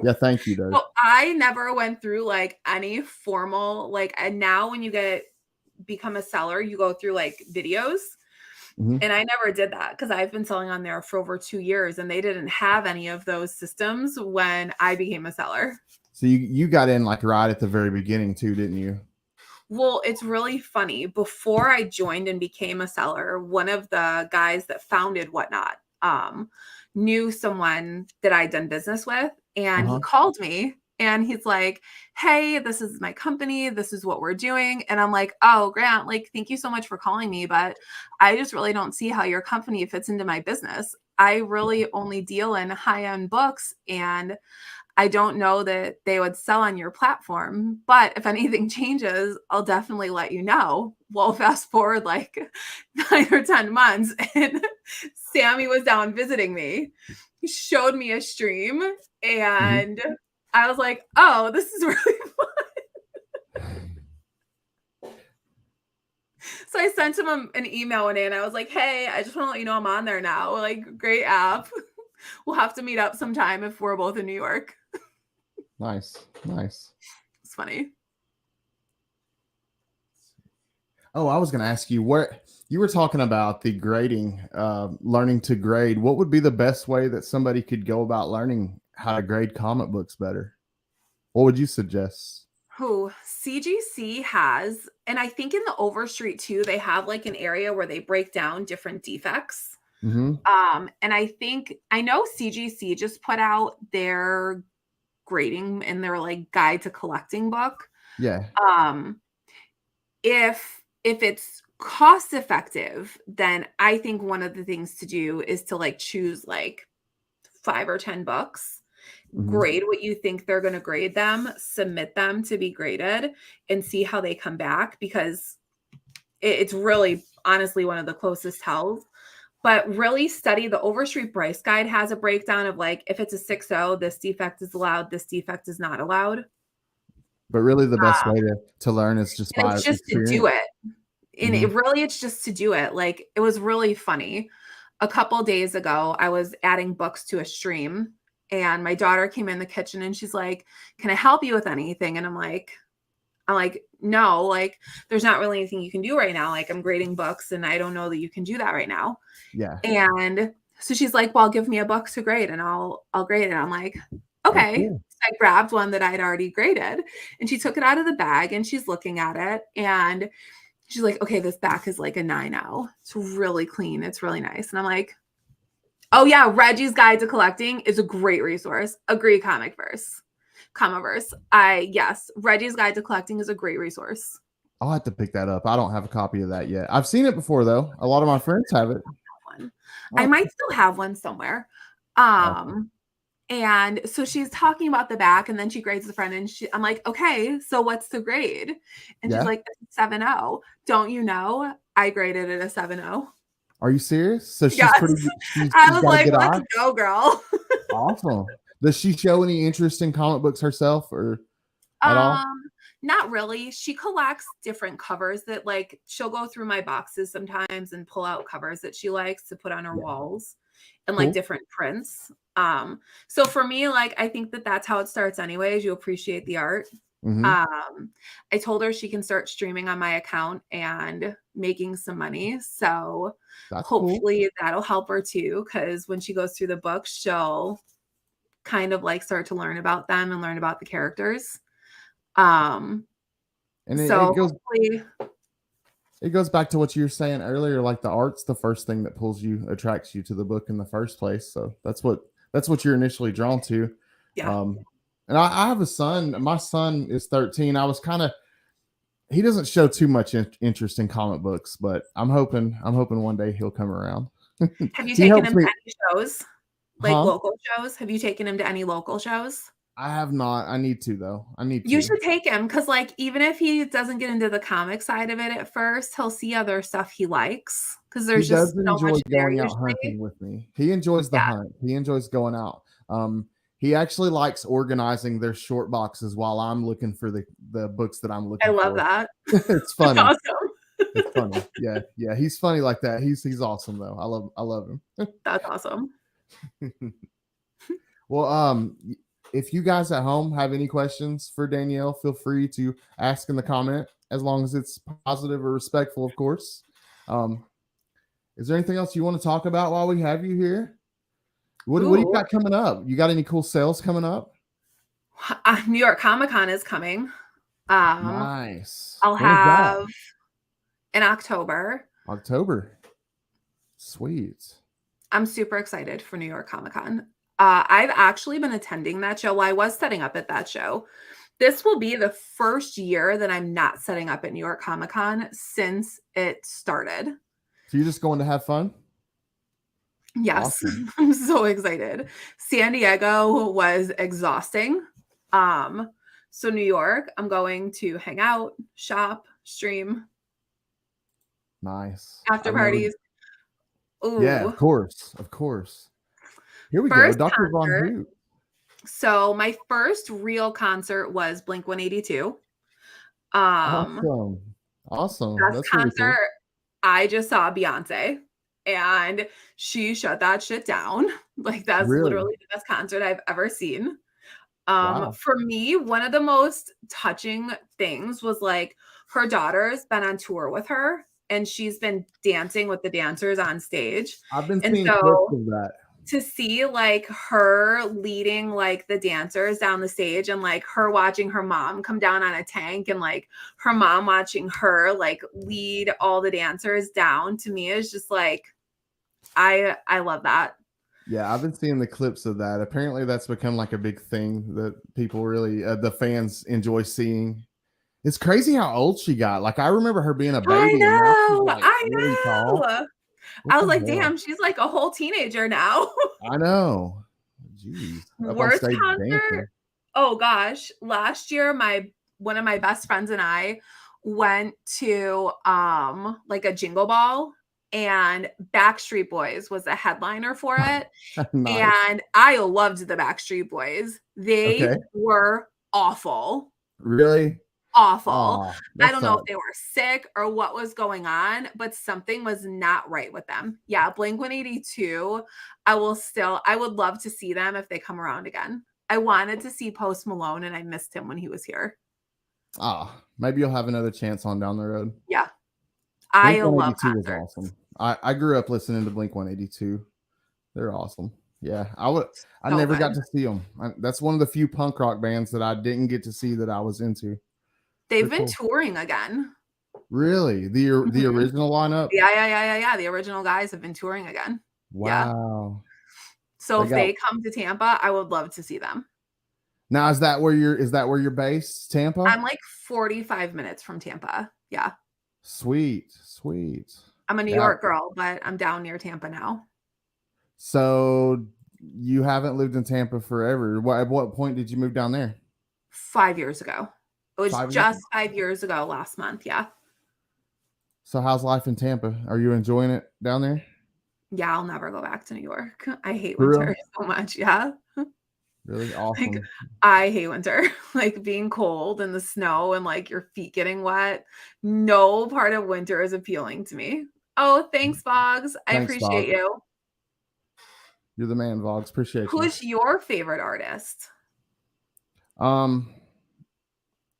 Yeah, thank you, Doug. So I never went through like any formal, like, and now when you become a seller, you go through like videos. And I never did that because I've been selling on there for over 2 years and they didn't have any of those systems when I became a seller. So you got in like right at the very beginning too, didn't you? Well, it's really funny. Before I joined and became a seller, one of the guys that founded Whatnot knew someone that I'd done business with, and he called me and he's like, hey, this is my company. This is what we're doing. And I'm like, oh, Grant, like, thank you so much for calling me, but I just really don't see how your company fits into my business. I really only deal in high-end books and I don't know that they would sell on your platform, but if anything changes, I'll definitely let you know. Well, fast forward like 9 or 10 months and Sammy was down visiting me. He showed me a stream and I was like, oh, this is really fun. So I sent him an email one day and I was like, hey, I just want to let you know I'm on there now. Like, great app. We'll have to meet up sometime if we're both in New York. Nice. It's funny. Oh, I was going to ask you where you were talking about the grading, learning to grade. What would be the best way that somebody could go about learning how to grade comic books better? What would you suggest? CGC has, and I think in the Overstreet too, they have like an area where they break down different defects. And I know CGC just put out their grading in their like guide to collecting book. Yeah. If it's cost effective, then I think one of the things to do is to like choose like 5 or 10 books, grade what you think they're going to grade them, submit them to be graded and see how they come back, because it's really honestly one of the closest tells. But really study the Overstreet Price Guide has a breakdown of like, if it's a 6.0, this defect is allowed, this defect is not allowed. But really the best way to learn is just by to do it. And it's just to do it. Like, it was really funny. A couple days ago, I was adding books to a stream and my daughter came in the kitchen and she's like, can I help you with anything? And I'm like, no, like there's not really anything you can do right now. Like I'm grading books and I don't know that you can do that right now. Yeah. And So she's like, well, give me a book to grade and I'll grade it. I'm like, okay. cool. So I grabbed one that I'd already graded and she took it out of the bag and she's looking at it and she's like, okay, this back is like a 9.0. It's really clean. It's really nice. And I'm like, oh yeah, Reggie's Guide to Collecting is a great resource. Agree, Comic-Verse. Yes, Reggie's Guide to Collecting is a great resource. I'll have to pick that up. I don't have a copy of that yet. I've seen it before though. A lot of my friends have it. I might still have one somewhere. And so she's talking about the back and then she grades the front and I'm like, okay, so what's the grade? And she's like, 7.0. Don't you know I graded it a 7.0? Are you serious? So she's yes. pretty I was like, let's go, girl. Awesome. Does she show any interest in comic books herself or at all? Not really. She collects different covers that like she'll go through my boxes sometimes and pull out covers that she likes to put on her walls and like different prints. So for me, like, I think that that's how it starts anyways. You appreciate the art. I told her she can start streaming on my account and making some money. So hopefully that'll help her too. Cause when she goes through the book, she'll kind of like start to learn about them and learn about the characters. And it goes back to what you were saying earlier, like the art's the first thing that attracts you to the book in the first place. So that's what you're initially drawn to. Yeah. And I have a son. My son is 13. He doesn't show too much interest in comic books, but I'm hoping one day he'll come around. Have you taken him to any shows? Like local shows? Have you taken him to any local shows? I have not. I need to though. You should take him because, like, even if he doesn't get into the comic side of it at first, he'll see other stuff he likes because there's just so much there. Going out hunting with me. He enjoys the hunt. He enjoys going out. He actually likes organizing their short boxes while I'm looking for the books that I'm looking for. I love that. It's funny. That's awesome. It's funny. Yeah. He's funny like that. He's awesome though. I love him. That's awesome. Well, if you guys at home have any questions for Danielle, feel free to ask in the comment, as long as it's positive or respectful, of course. Is there anything else you want to talk about while we have you here? What do you got coming up? You got any cool sales coming up? New York Comic Con is coming. Nice. I'll have in October. Sweet. I'm super excited for New York Comic Con. I've actually been attending that show. Well, I was setting up at that show. This will be the first year that I'm not setting up at New York Comic Con since it started. So you're just going to have fun? Yes. Awesome. I'm so excited. San Diego was exhausting. So New York, I'm going to hang out, shop, stream. Nice. After parties. Ooh. Yeah, of course. Here we go. Dr. Von Hoot. So my first real concert was Blink-182. Awesome. That's concert. Really cool. I just saw Beyonce and she shut that shit down. Like that's literally the best concert I've ever seen. For me, one of the most touching things was like her daughter's been on tour with her and she's been dancing with the dancers on stage. I've been seeing clips of that. To see like her leading like the dancers down the stage and like her watching her mom come down on a tank and like her mom watching her like lead all the dancers down, to me is just like, I love that. Yeah, I've been seeing the clips of that. Apparently that's become like a big thing that people really, the fans enjoy seeing. It's crazy how old she got. Like I remember her being a baby. I know. Like really tall. I was like, damn, she's like a whole teenager now. I know. Jeez. Worst concert? Oh gosh. Last year, one of my best friends and I went to like a Jingle Ball and Backstreet Boys was a headliner for it. Nice. And I loved the Backstreet Boys. They were awful. Really? Awful. I don't know if they were sick or what was going on, but something was not right with them. Yeah, Blink-182. I would love to see them if they come around again. I wanted to see Post Malone and I missed him when he was here. Maybe you'll have another chance on down the road. Yeah. I love concerts. was awesome. I grew up listening to Blink-182. They're awesome. Yeah, I So never got good. to see them. That's one of the few punk rock bands that I didn't get to see that I was into. They've They're been cool. touring again. Really? The Mhm. original lineup? Yeah. The original guys have been touring again. Yeah. Wow. So They if got they come to Tampa, I would love to see them. now. Is that where you're based? Tampa? I'm like 45 minutes from Tampa. Yeah. Sweet, sweet. I'm a New Yeah. York girl, but I'm down near Tampa now. So you haven't lived in Tampa forever. At what point did you move down there? 5 years ago. It was 5 years? just 5 years ago last month. Yeah. So how's life in Tampa? Are you enjoying it down there? Yeah, I'll never go back to New York. I hate For real? winter so much. Yeah. Really Like, awesome. I hate winter. Like being cold and the snow and like your feet getting wet. No part of winter is appealing to me. Oh, thanks, Boggs. I Thanks, appreciate Bob. you. You're the man, Vox. Appreciate Who you. is your favorite artist?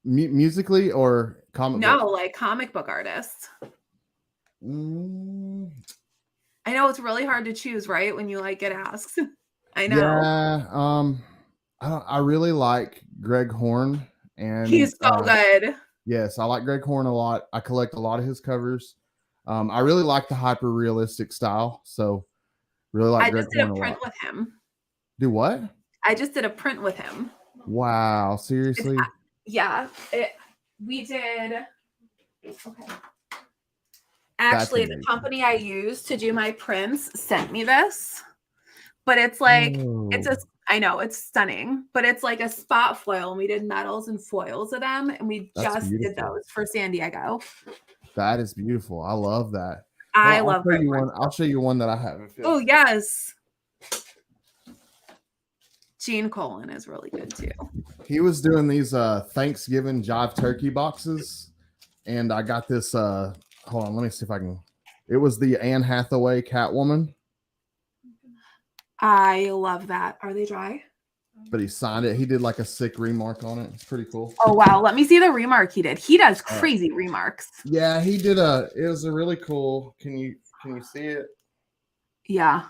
Musically or comic No, book? like comic book artist. Mm, I know it's really hard to choose, right? When you like get asked. I know. yeah. I really like Greg Horn, and He's so good. yes, I like Greg Horn a lot. I collect a lot of his covers. I really like the hyper realistic style, so really like I Greg just did Horn a a print lot. with him. Do what? I just did a print with him. Wow, It's, seriously? yeah, we did. Okay. That's Actually, the amazing. company I use to do my prints sent me this, but it's like it's Oh, I know it's stunning, but it's like a spot foil, and we did metals and foils of them, and we that's just did beautiful. those for San Diego. That is beautiful. I love that. I Well, love Greg Horn. I'll show you one that I have. Oh yes, Gene Colan is really good too. He was doing these Thanksgiving Jive Turkey boxes, and I got this. Hold on, let me see if I can. It was the Anne Hathaway Catwoman, I love that. Are they dry? but he signed it. He did like a sick remark on it. It's pretty cool. Oh wow, let me see the remark he did. He does crazy remarks. Yeah, he did it was a really cool. Can you see it? Yeah.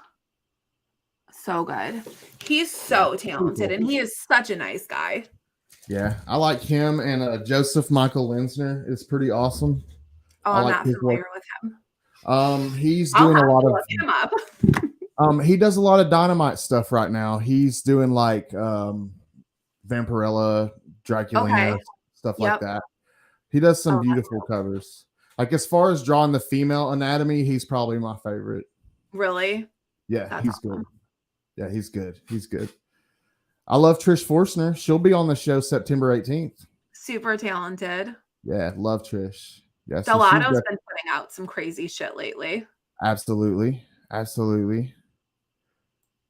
So good. He's so talented, cool. and he is such a nice guy. Yeah, I like him, and Joseph Michael Linsner is pretty awesome. Oh, I I'm like not his familiar work. with him. He's I'll doing a have lot to of look him up. he does a lot of Dynamite stuff right now. He's doing like Vampirella, Draculina, Okay. stuff like Yep. that. He does some Oh, that's beautiful covers. Like as far as drawing the female anatomy, he's probably my favorite. Really? Yeah, That's he's awesome. good. Yeah, he's good. He's good. I love Trish Forstner. She'll be on the show September 18th. Super talented. Yeah, love Trish. Yeah, so Delato's been putting out some crazy shit lately. absolutely.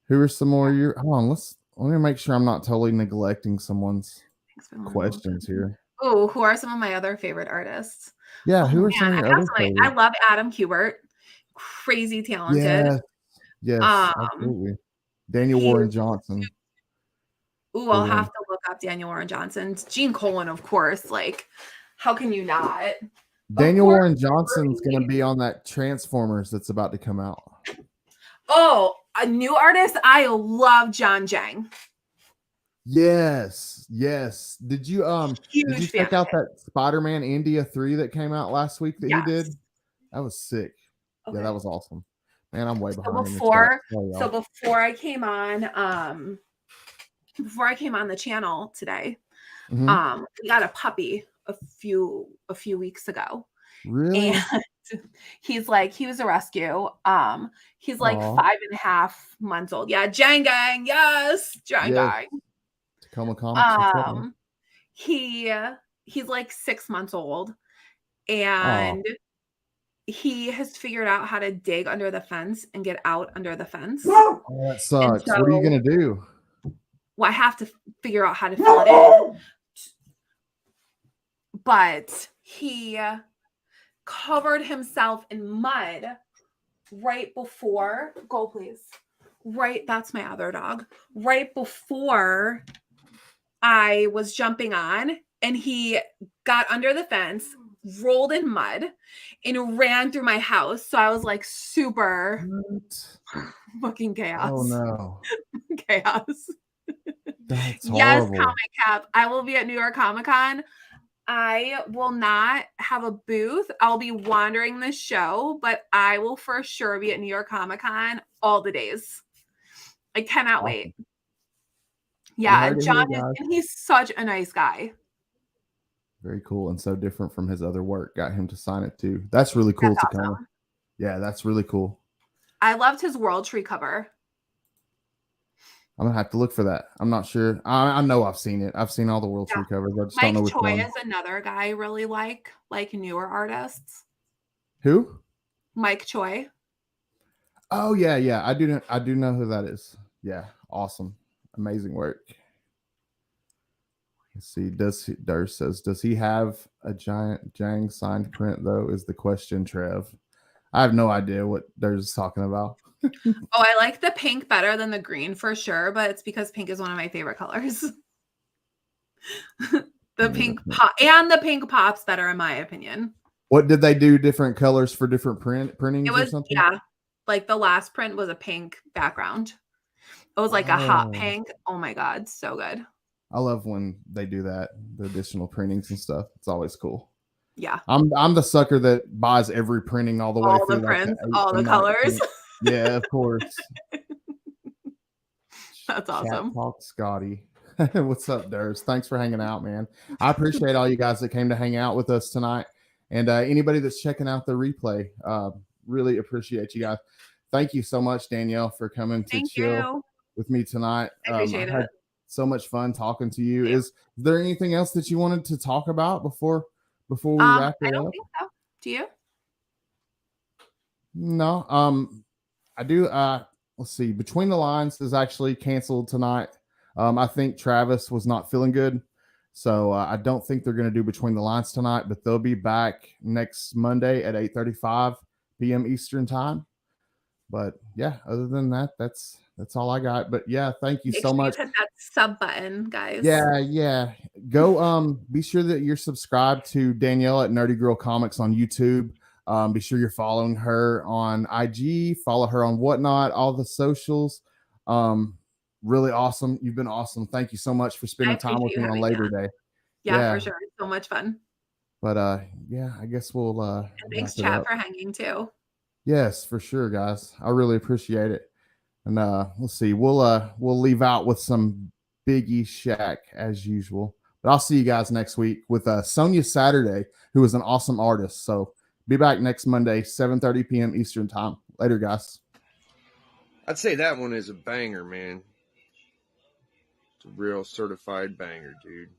Who are some more you? Hold on, let me make sure I'm not totally neglecting someone's questions here. Oh, who are some of my other favorite artists? Yeah, Oh, who are man, some of I your have other so many. I favorites? love Adam Kubert. Crazy talented. Yes, absolutely. Daniel he- Warren Johnson. Ooh, I'll have to look up Daniel Warren Johnson. Gene Colan, of course. Like, how can you not? Daniel Warren Johnson's going to be on that Transformers that's about to come out. Oh, a new artist? I love John Jang. Yes. Did you Huge check fan out that Spider-Man India 3 that came out last week that he did? Yes. That was sick. Okay. Yeah, that was awesome. Man, I'm way behind. Before I came on, the channel today, we got a puppy a few weeks ago. Really? And he was a rescue. He's like 5.5 months old. Yeah, Jang Gang. Yes, Jang Gang. Tacoma Comics. He's like 6 months old, and he has figured out how to dig under the fence and get out under the fence. Oh, that sucks. So, what are you gonna do? Well, I have to figure out how to fill it in. But he covered himself in mud right before. Go, please. Right, that's my other dog. Right before I was jumping on, and he got under the fence, rolled in mud and ran through my house. So I was like super What? fucking chaos. Oh no. Chaos. That's Yes, horrible. Comic Cap. I will be at New York Comic Con. I will not have a booth. I'll be wandering the show, but I will for sure be at New York Comic Con all the days. I cannot wait. Yeah, John is, and he's such a nice guy. Very cool, and so different from his other work. Got him to sign it too. That's really cool. That's to awesome. kind of, yeah, that's really cool. I loved his World Tree cover. I'm gonna have to look for that. I'm not sure. I know I've seen it. I've seen all the World Tree covers. I just don't know which Mike Choi one. is another guy I really like newer artists. Who? Mike Choi. Oh yeah. I do know who that is. Yeah, awesome, amazing work. Let's see. Durst says, does he have a giant Jang signed print though? Is the question, Trev. I have no idea what Durst is talking about. Oh, I like the pink better than the green for sure, but it's because pink is one of my favorite colors. The pink pop's better in my opinion. What did they do? Different colors for different printings or something? Yeah. Like the last print was a pink background. It was like a hot pink. Oh my God. So good. I love when they do that, the additional printings and stuff. It's always cool. Yeah. I'm the sucker that buys every printing all the way through. All the prints, all the colors. Yeah, of course. That's awesome. Chat Talk Scotty. What's up, Durst? Thanks for hanging out, man. I appreciate all you guys that came to hang out with us tonight. And anybody that's checking out the replay, really appreciate you guys. Thank you so much, Danielle, for coming to chill with me tonight. I appreciate it. So much fun talking to you. Is there anything else that you wanted to talk about before we wrap it up? I don't think so. Do you? No. I do. Let's see. Between the Lines is actually canceled tonight. I think Travis was not feeling good, so I don't think they're going to do Between the Lines tonight. But they'll be back next Monday at 8:35 p.m. Eastern time. But yeah, other than that, that's all I got. But yeah, thank you so much. Hit that sub button, guys. Yeah. Go be sure that you're subscribed to Danielle at Nerdy Girl Comics on YouTube. Be sure you're following her on IG, follow her on Whatnot, all the socials. Really awesome. You've been awesome. Thank you so much for spending time with me on Labor Day. Yeah, for sure. So much fun. But yeah, I guess we'll and thanks chat for hanging too. Yes, for sure, guys. I really appreciate it. And let's see. We'll leave out with some Biggie Shack as usual. But I'll see you guys next week with Sonia Saturday, who is an awesome artist. So be back next Monday, 7:30 p.m. Eastern time. Later, guys. I'd say that one is a banger, man. It's a real certified banger, dude.